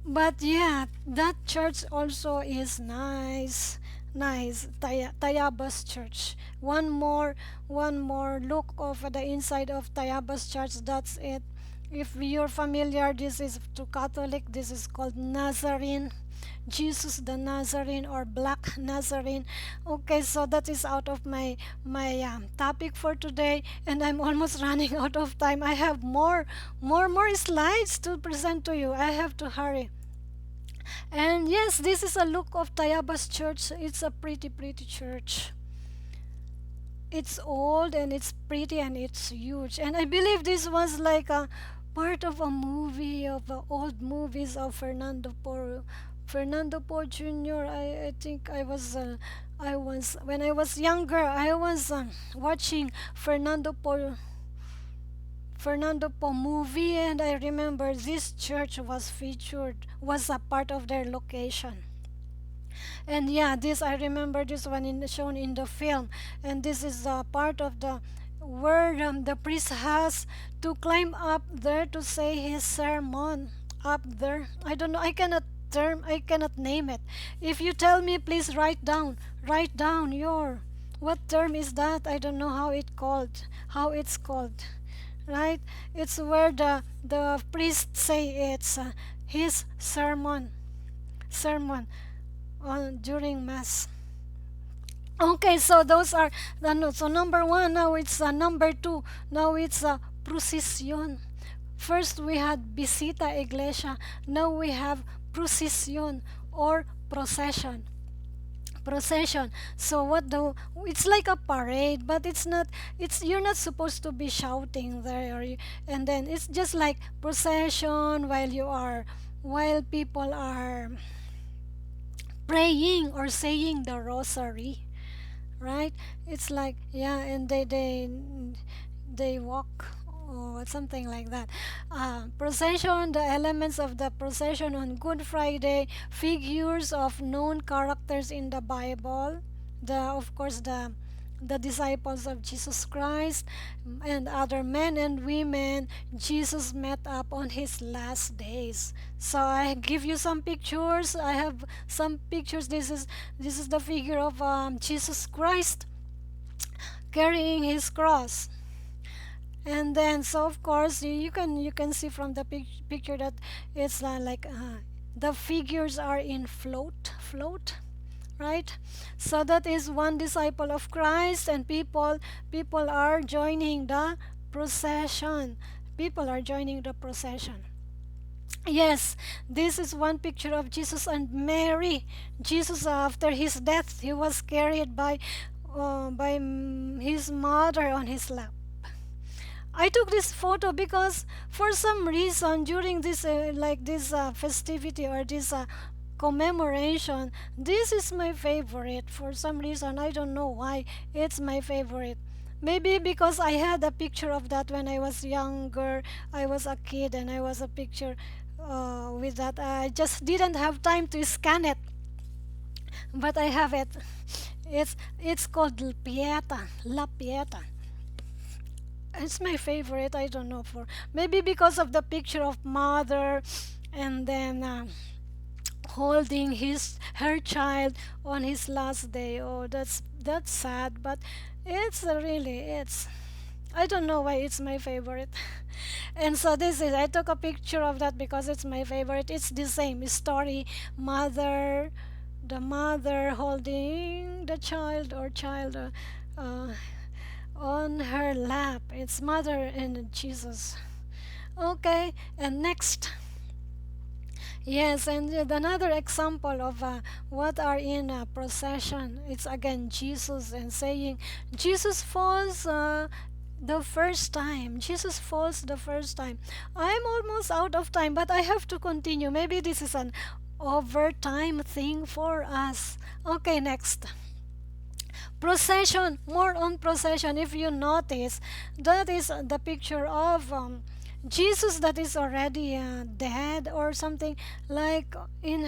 But yeah, that church also is nice. Tayabas Church. One more look of the inside of Tayabas Church. That's it. If you're familiar, this is to Catholic. This is called Nazarene Jesus the Nazarene or Black Nazarene. Okay, so that is out of my topic for today, and I'm almost running out of time. I have more slides to present to you. I have to hurry. And yes, this is a look of Tayabas Church. It's a pretty church. It's old and it's pretty and it's huge. And I believe this was like a part of a movie of old movies of Fernando Po Jr. I think I was when I was younger. I was watching Fernando Po movie, and I remember this church was a part of their location. And yeah, this I remember this one shown in the film, and this is part of the where the priest has to climb up there to say his sermon up there. I don't know. I cannot name it. If you tell me, please write down your what term is that? I don't know how it's called, right? It's where the priest say it's his sermon on during mass. Okay, so those are the notes. So number one, now it's number two, now it's PRUSISYON. First we had BISITA IGLESIA, now we have PRUSISYON or procession. So it's like a parade, but it's not. It's you're not supposed to be shouting there, and then it's just like procession while people are praying or saying the rosary, right? It's like, yeah, and they walk or something like that. Procession, the elements of the procession on Good Friday, figures of known characters in the Bible, of course the disciples of Jesus Christ and other men and women Jesus met up on his last days. So I give you some pictures. I have some pictures. This is the figure of Jesus Christ carrying his cross. And then, so of course you can see from the picture that it's like the figures are in float, right? So that is one disciple of Christ, and people are joining the procession. People are joining the procession. Yes, this is one picture of Jesus and Mary. Jesus, after his death, he was carried by his mother on his lap. I took this photo because for some reason during this festivity or this commemoration, this is my favorite. For some reason, I don't know why it's my favorite. Maybe because I had a picture of that when I was younger. I was a kid and I was a picture with that. I just didn't have time to scan it, but I have it. It's called La Pieta. It's my favorite. I don't know, for maybe because of the picture of mother, and then holding her child on his last day. Oh, that's sad, but it's I don't know why it's my favorite. And so this is I took a picture of that because it's my favorite. It's the same story. The mother holding the child or child on her lap. It's mother and Jesus. Okay, and next. Yes, and another example of what are in a procession. It's again Jesus and saying Jesus falls the first time. Jesus falls the first time. I'm almost out of time, but I have to continue. Maybe this is an overtime thing for us. Okay, next. Procession, more on procession. If you notice, that is the picture of Jesus that is already dead or something, like in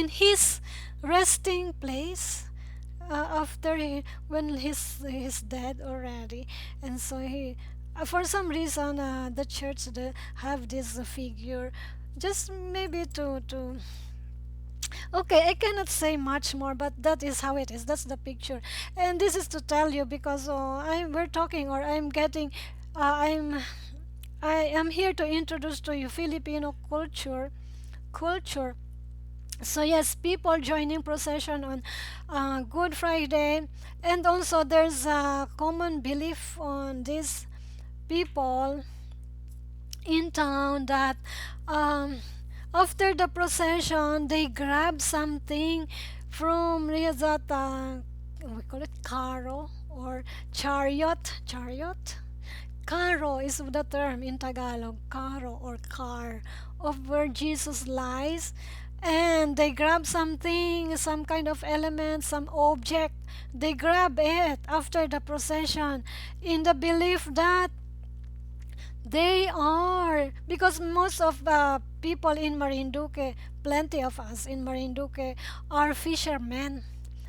his resting place after when he's dead already. And so he for some reason the church have this figure, just maybe to okay, I cannot say much more, but that is how it is. That's the picture, and this is to tell you because we're talking, or I'm getting, I am here to introduce to you Filipino culture, So yes, people joining procession on Good Friday, and also there's a common belief on these people in town that um, after the procession they grab something from that we call it carro or chariot. Carro is the term in Tagalog, carro or car, of where Jesus lies. And they grab something, some kind of element, some object. They grab it after the procession in the belief that they are, because most of the people in Marinduque, plenty of us in Marinduque, are fishermen.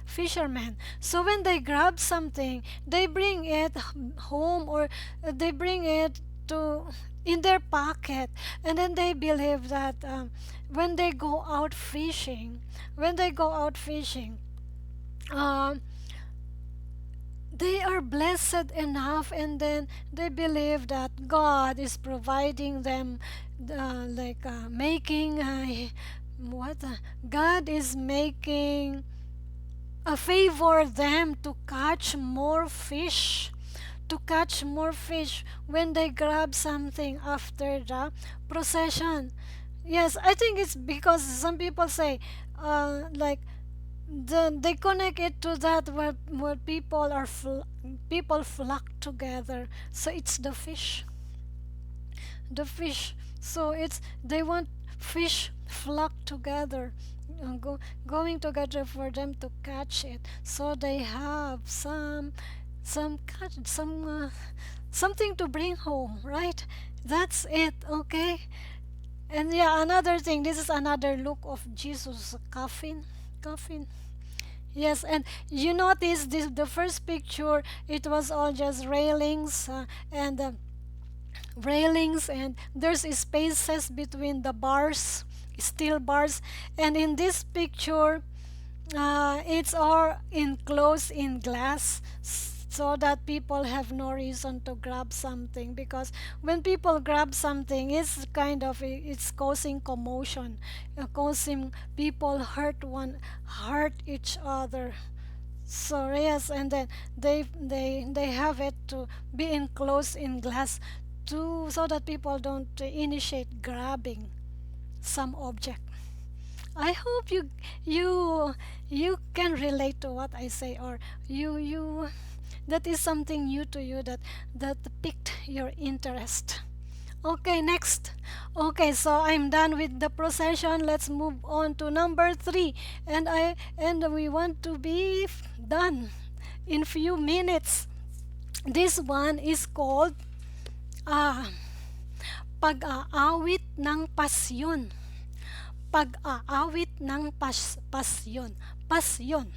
Fishermen. So when they grab something, they bring it home, or they bring it to in their pocket, and then they believe that when they go out fishing, when they go out fishing, um, they are blessed enough, and then they believe that God is providing them making what God is making a favor them to catch more fish, to catch more fish when they grab something after the procession. Yes, I think it's because some people say like they connect it to that where people flock together, so it's the fish. So it's they want fish flock together, going together for them to catch it, so they have some catch some something to bring home, right? That's it. Okay. And yeah, another thing, this is another look of Jesus coffin. Yes, and you notice this, the first picture, it was all just and railings, and there's spaces between the bars, steel bars. And in this picture, it's all enclosed in glass, so that people have no reason to grab something, because when people grab something, it's kind of it's causing commotion, causing people hurt each other. So yes, and then they have it to be enclosed in glass, to so that people don't initiate grabbing some object. I hope you you can relate to what I say, or you that is something new to you, that piqued your interest. Okay, next. Okay, so I'm done with the procession. Let's move on to number 3. And we want to be done in few minutes. This one is called ah pag-aawit ng pasyon. Pag-aawit ng pasyon. Pasyon.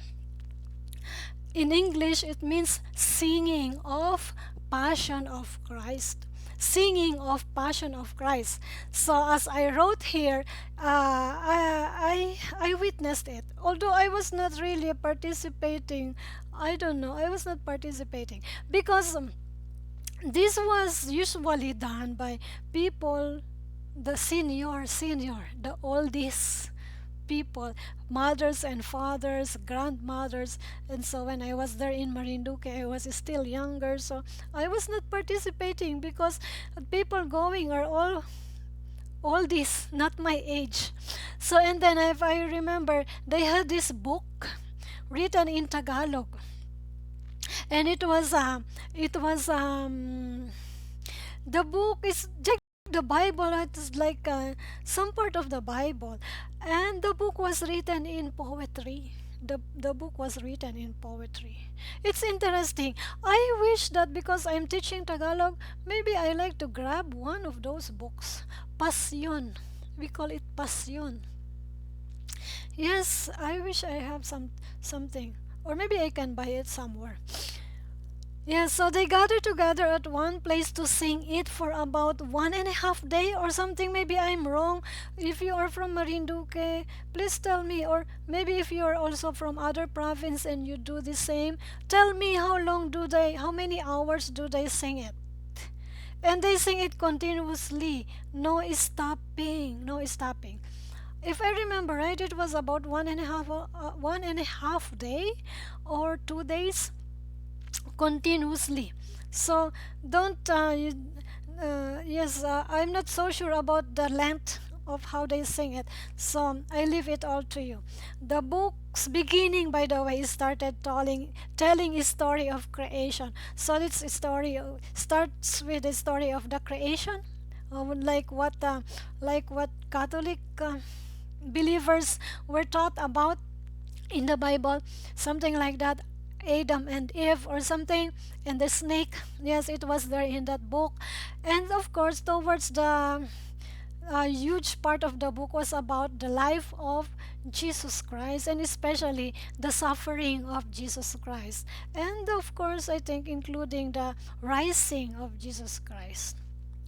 In English, it means singing of Passion of Christ. Singing of Passion of Christ. So as I wrote here, I witnessed it. Although I was not really participating. I don't know. I was not participating because this was usually done by people, the senior, the oldies people, mothers and fathers, grandmothers. And so when I was there in Marinduque, I was still younger, so I was not participating because people going are all oldies, not my age. So and then if I remember, they had this book written in Tagalog, and it was the book is like the Bible. It's like some part of the Bible, and the book was written in poetry. The book was written in poetry. It's interesting. I wish that because I'm teaching Tagalog, maybe I like to grab one of those books. Pasyon. We call it Pasyon. Yes, I wish I have something, or maybe I can buy it somewhere. Yes, so they gather together at one place to sing it for about 1.5 day or something. Maybe I'm wrong. If you are from Marinduque, please tell me. Or maybe if you are also from other province and you do the same, tell me how many hours do they sing it? And they sing it continuously, no stopping, no stopping. if I remember right, it was about 1.5 day or 2 days continuously. So don't yes, I'm not so sure about the length of how they sing it, so I leave it all to you. The book's beginning, by the way, started telling a story of creation. So it's a story starts with the story of the creation, like what Catholic believers were taught about in the Bible, something like that. Adam and Eve or something, and the snake. Yes, it was there in that book. And of course, towards the huge part of the book was about the life of Jesus Christ, and especially the suffering of Jesus Christ. And of course, I think including the rising of Jesus Christ.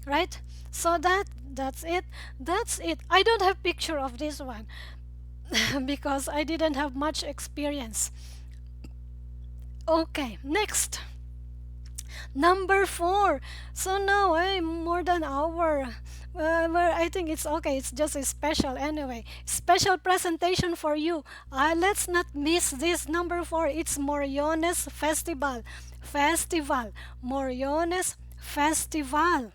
Right? So that's it. That's it. I don't have picture of this one because I didn't have much experience. Okay, next. Number 4. So now I'm more than hour. Well, I think it's okay. It's just a special anyway. Special presentation for you. Let's not miss this number 4. It's Moriones Festival. Moriones Festival.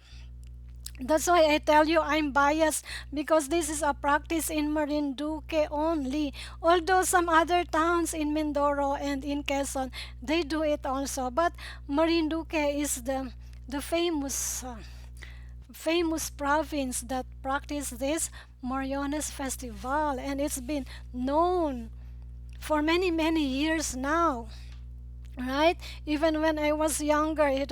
That's why I tell you I'm biased, because this is a practice in Marinduque only. Although some other towns in Mindoro and in Quezon, they do it also. But Marinduque is the famous province that practice this Moriones Festival, and it's been known for many years now. Right, even when I was younger, it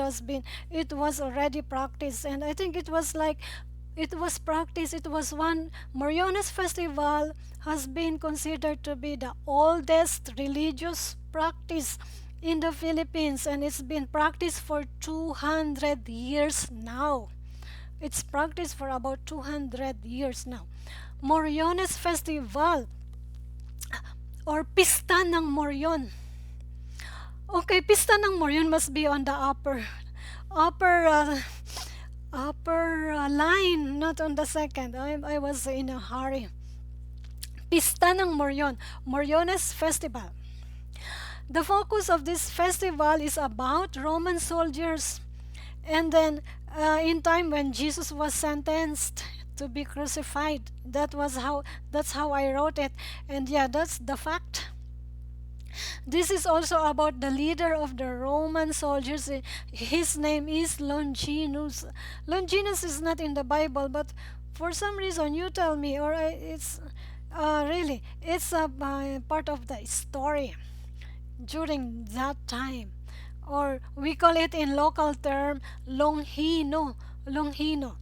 was already practiced, and I think it was like it was practiced. It was one Moriones Festival has been considered to be the oldest religious practice in the Philippines, and it's been practiced for 200 years now. It's practiced for about 200 years now. Moriones Festival, or Pista ng Morion. Okay, Pista ng Morion must be on the upper line, not on the second. I was in a hurry. Pista ng Morion, Moriones Festival. The focus of this festival is about Roman soldiers, and then in time when Jesus was sentenced to be crucified. That's how I wrote it, and yeah, that's the fact. This is also about the leader of the Roman soldiers. His name is Longinus. Longinus is not in the Bible, but for some reason you tell me, or it's really it's a part of the story during that time, or we call it in local term Longhino. Longhino.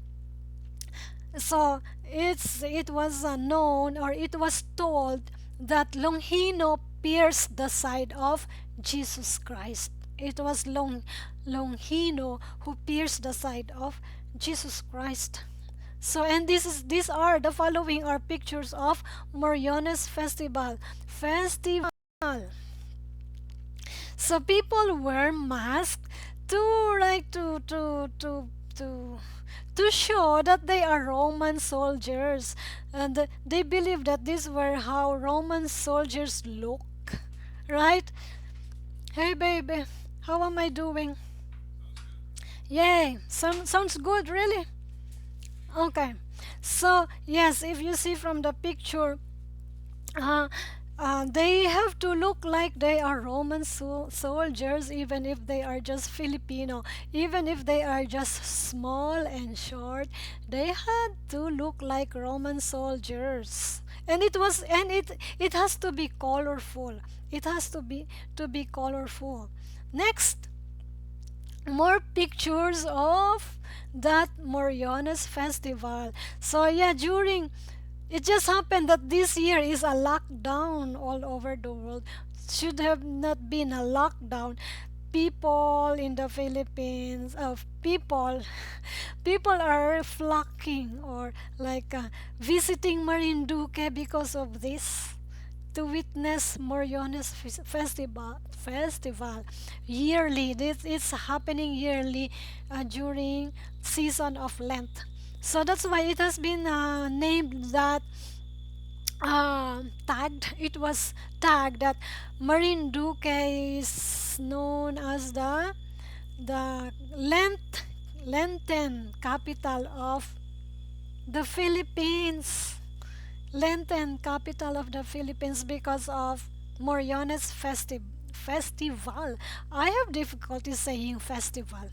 So it was known, or it was told, that Longhino pierced the side of Jesus Christ. It was Longhino who pierced the side of Jesus Christ. So, and these are the following are pictures of Moriones Festival. So people wear masks to like to show that they are Roman soldiers, and they believe that these were how Roman soldiers look, right? Hey baby, how am I doing? Yay, sounds good, really. Okay, so yes, if you see from the picture, uh, they have to look like they are Roman soldiers, even if they are just Filipino, even if they are just small and short. They had to look like Roman soldiers, and it has to be colorful. It has to be colorful. Next, more pictures of that Moriones Festival. So yeah, it just happened that this year is a lockdown all over the world. Should have not been a lockdown. People in the Philippines, people are flocking, or like visiting Marinduque because of this, to witness Moriones festival yearly. This is happening yearly during season of Lent. So that's why it has been named that tagged. It was tagged that Marinduque is known as the Lenten capital of the Philippines. Lenten capital of the Philippines because of Moriones festival. I have difficulty saying festival.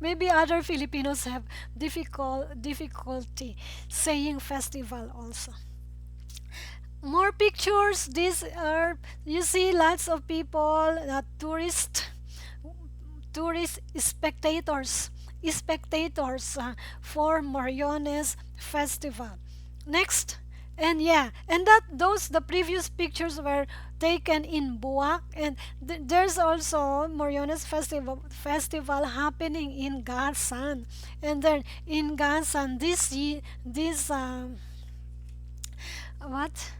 Maybe other Filipinos have difficulty saying festival also. More pictures. These are, you see, lots of people, tourist spectators for Moriones festival. Next. And yeah, and that those the previous pictures were taken in Buwak, and there's also Moriones festival happening in Gasan. And then in Gasan this what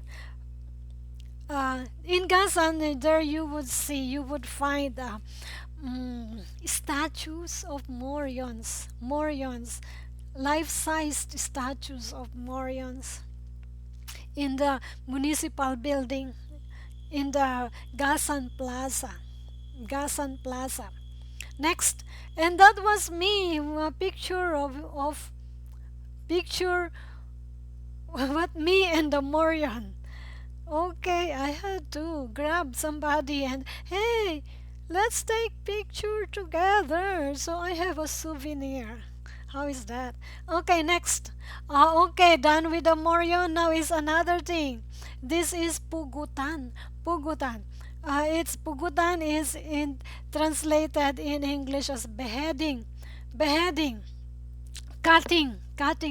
in Gasan, there you would find statues of Morions, life-sized statues of Morions in the municipal building in the Gasan Plaza. Next, and that was me, a picture of picture what me and the Morion. Okay, I had to grab somebody and hey, let's take picture together. So I have a souvenir. How is that? Okay, next. Okay, done with the Morion. Now is another thing. This is Pugutan. Pugutan. It's Pugutan is in translated in English as beheading. Beheading. Cutting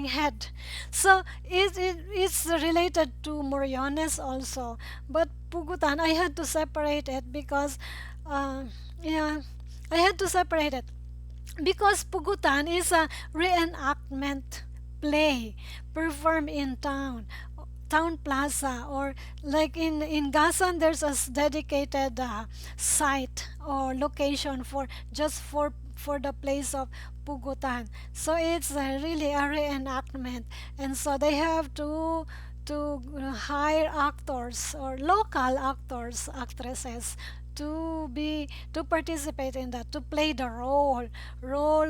head. So it's related to Moriones also, but Pugutan I had to separate it because uh, yeah, I had to separate it because Pugutan is a reenactment play performed in town plaza, or like in Gasan there's a dedicated site or location for just for the place of Pugutan. So it's really a reenactment, and so they have to hire actors or local actors actresses to participate in that, to play the role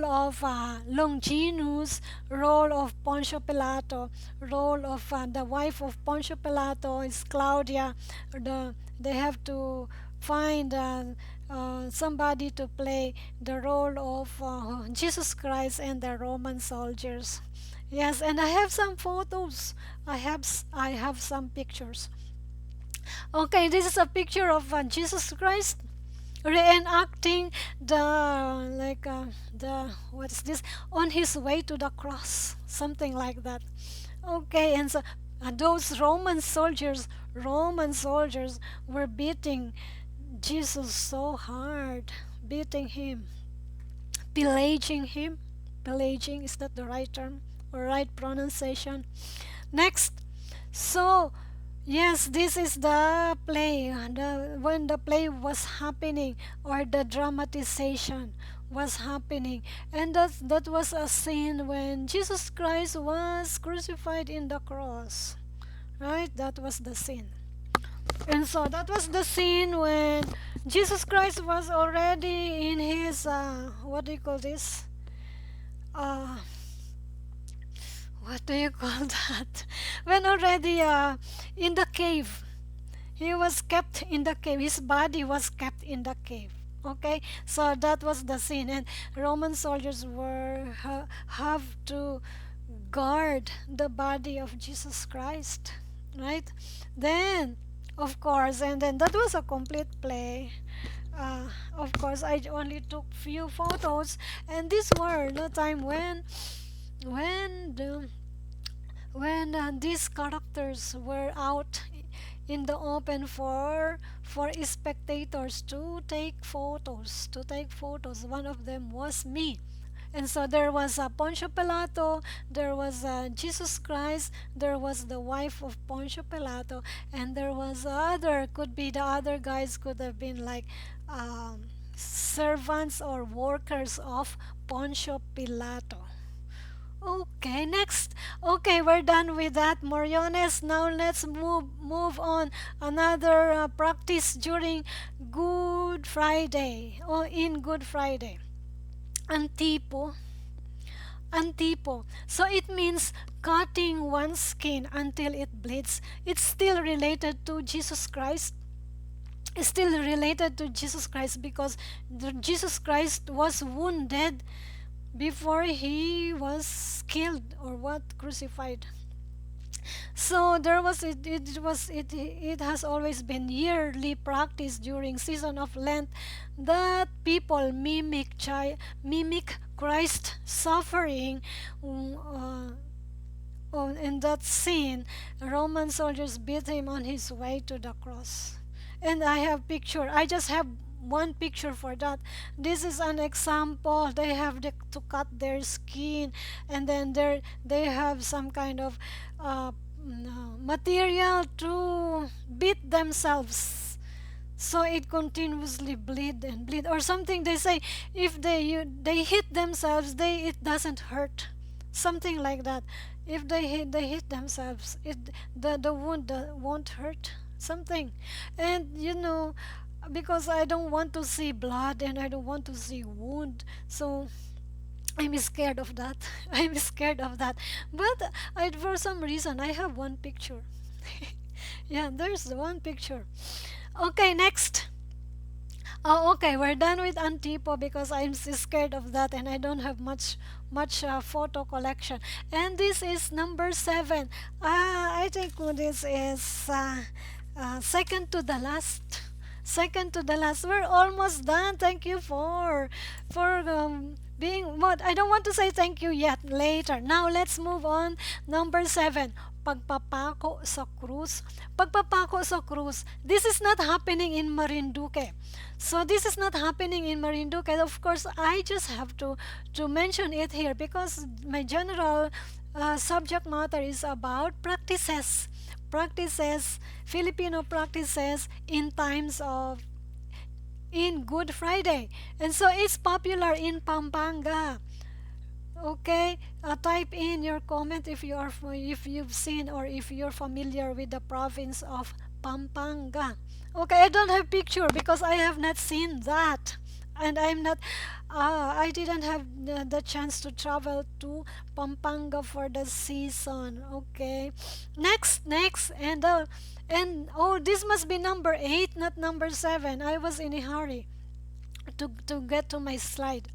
of Longinus, role of Poncio Pilato, role of the wife of Poncio Pilato is Claudia. They have to find somebody to play the role of Jesus Christ and the Roman soldiers. Yes, and I have some photos. I have some pictures. Okay, this is a picture of Jesus Christ reenacting the what's this, on his way to the cross, something like that. Okay, and so those Roman soldiers were beating Jesus so hard, beating him, pillaging him. Pillaging, is that the right term or right pronunciation? Next. So yes, this is the play. When the play was happening, or the dramatization was happening, and that was a scene when Jesus Christ was crucified in the cross. Right? That was the scene. And so that was the scene when Jesus Christ was already in his what do you call this? Uh, what do you call that? When already in the cave. He was kept in the cave. His body was kept in the cave. Okay, so that was the scene, and Roman soldiers have to guard the body of Jesus Christ, right? Then, of course, and then that was a complete play. Of course, I only took few photos, and these were the time when the when these characters were out in the open for spectators to take photos. One of them was me, and so there was Poncio Pilato, there was Jesus Christ, there was the wife of Poncio Pilato, and there was other, could be the other guys, could have been like servants or workers of Poncio Pilato. Okay, next. Okay, we're done with that, Moriones. Now let's move on. Another practice during Good Friday. Oh, in Good Friday. Antipo. Antipo. So it means cutting one's skin until it bleeds. It's still related to Jesus Christ. It's still related to Jesus Christ because Jesus Christ was wounded before he was killed or what, crucified. So there was it has always been yearly practice during season of Lent that people mimic Christ suffering. In that scene, Roman soldiers beat him on his way to the cross. And I have picture. I just have one picture for that. This is an example. They have to cut their skin, and then they have some kind of material to beat themselves, so it continuously bleed and bleed or something. They say if they hit themselves, it doesn't hurt, something like that. If they hit themselves, the wound won't hurt, something. And because I don't want to see blood and I don't want to see wound, so I'm scared of that. I'm scared of that. But for some reason, I have one picture. Yeah, there's one picture. Okay, next. Oh, okay, we're done with Antipo because I'm scared of that and I don't have much photo collection. And this is number 7. I think this is second to the last. Second to the last. We're almost done. Thank you for being what? I don't want to say thank you yet. Later. Now let's move on. Number 7. Pagpapako sa krus. Pagpapako sa krus. This is not happening in Marinduque. So this is not happening in Marinduque. Of course, I just have to mention it here because my general subject matter is about practices, Filipino practices in times of in Good Friday. And so it's popular in Pampanga. Okay, type in your comment if if you've seen or if you're familiar with the province of Pampanga. Okay, I don't have picture because I have not seen that, and I'm not. I didn't have the chance to travel to Pampanga for the season. Okay, next, and oh, this must be number 8, not number 7. I was in a hurry to get to my slide,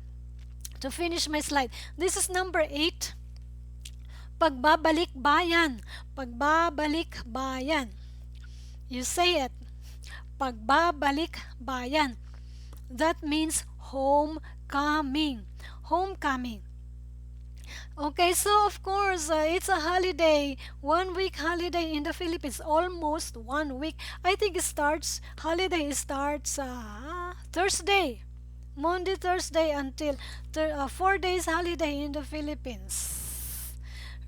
to finish my slide. This is number 8. Pagbabalik bayan. Pagbabalik bayan. You say it. Pagbabalik bayan. That means homecoming. Homecoming. Okay, so of course, it's a holiday, 1 week holiday in the Philippines, almost 1 week. I think holiday starts Thursday, Monday, Thursday until 4 days holiday in the Philippines.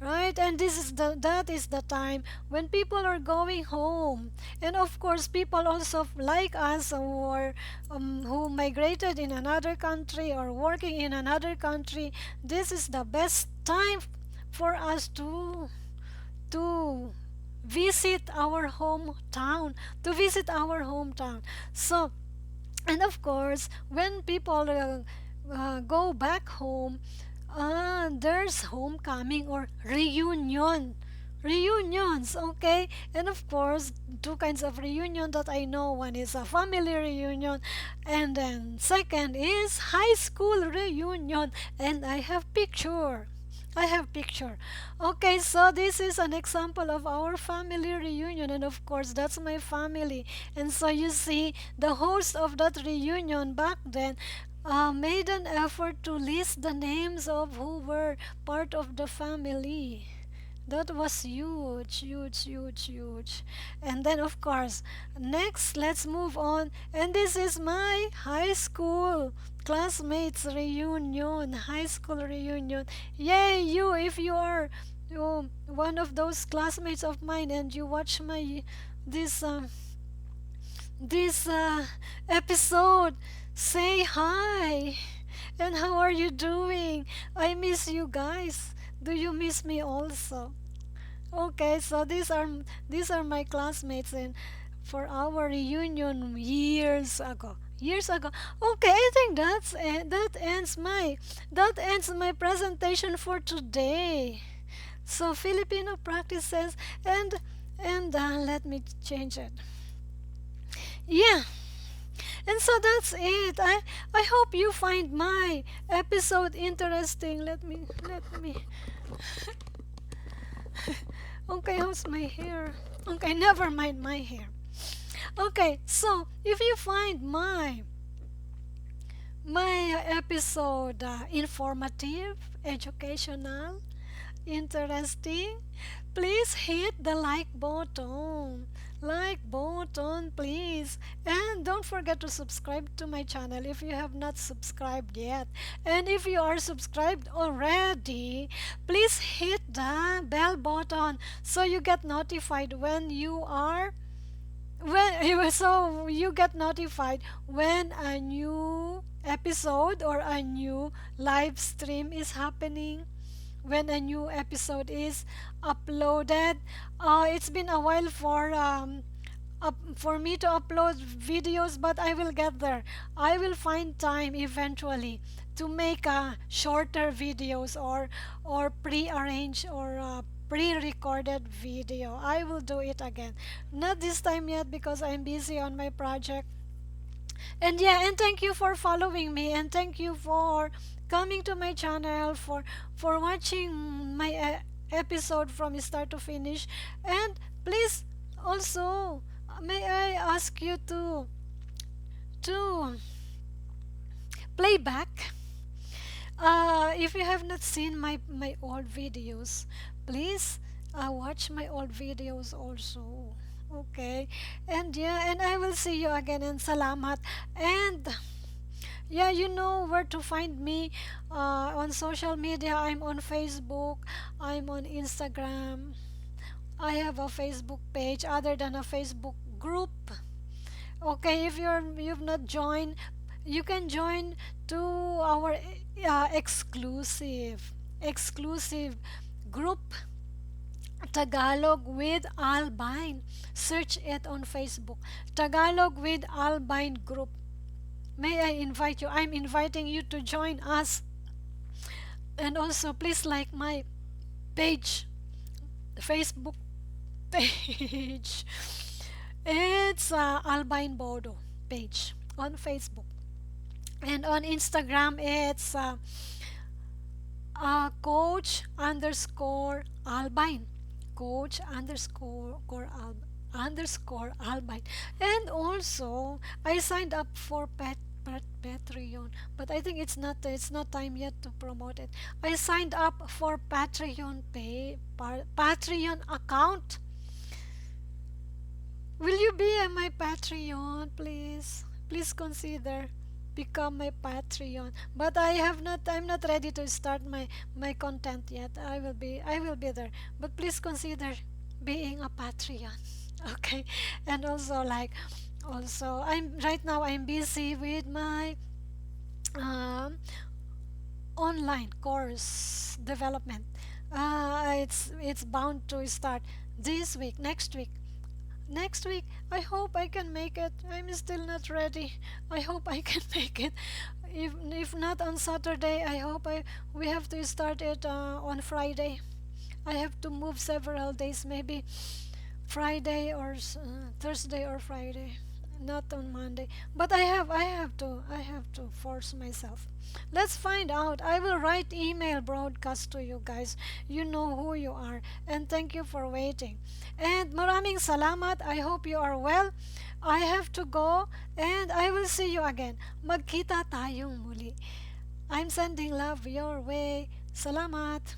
Right, and that is the time when people are going home, and of course, people also like us who migrated in another country or working in another country. This is the best time for us to visit our hometown, So, and of course, when people go back home, there's homecoming or reunions, okay. And of course, two kinds of reunion that I know. One is a family reunion, and then second is high school reunion. And I have picture. Okay, so this is an example of our family reunion, and of course that's my family. And so you see, the host of that reunion back then made an effort to list the names of who were part of the family. That was huge, huge, huge, huge. And then, of course, next, let's move on. And this is my high school classmates reunion, high school reunion. Yay, you, if you are one of those classmates of mine and you watch this episode, say hi. And how are you doing? I miss you guys. Do you miss me also? Okay, so these are my classmates in for our reunion years ago. Years ago. Okay, I think that ends my presentation for today. So Filipino practices and let me change it. Yeah. And so that's it. I hope you find my episode interesting. Let me Okay, how's my hair? Okay, never mind my hair. Okay, so if you find my episode informative, educational, interesting, please hit the like button. Like button, please. And don't forget to subscribe to my channel if you have not subscribed yet. And if you are subscribed already, please hit the bell button so you get notified when you are when so you get notified when a new episode or a new live stream is happening, when a new episode is uploaded. It's been a while for me to upload videos, but I will get there. I will find time eventually to make shorter videos or pre-arranged or pre-recorded video. I will do it again. Not this time yet because I'm busy on my project. And yeah, and thank you for following me, and thank you for coming to my channel, for watching my episode from start to finish. And please also, may I ask you to play back. If you have not seen my old videos, please watch my old videos also. Okay, and yeah, and I will see you again, and salamat. And yeah, you know where to find me on social media. I'm on Facebook, I'm on Instagram. I have a Facebook page other than a Facebook group. Okay, if you've not joined, you can join to our exclusive group, Tagalog with Albine. Search it on Facebook. Tagalog with Albine group. May I invite you? I'm inviting you to join us. And also please like my page, Facebook page. It's Albine Bodo page on Facebook. And on Instagram, it's coach underscore Albine. Coach underscore Albine. And also, I signed up for Patreon, but I think it's not time yet to promote it. I signed up for Patreon account. Will you be my Patreon, please? Please consider become my Patreon. But I'm not ready to start my content yet. I will be there. But please consider being a Patreon. Okay? And also I'm busy with my um, online course development. It's bound to start this week, next week. I hope I can make it. I'm still not ready. I hope I can make it. If not on Saturday, I hope I we have to start it on Friday. I have to move several days, maybe Friday or Thursday or Friday, not on Monday. But I have to force myself. Let's find out. I will write email broadcast to you guys. You know who you are, and thank you for waiting. And maraming salamat. I hope you are well. I have to go, and I will see you again. Magkita tayong muli. I'm sending love your way. Salamat.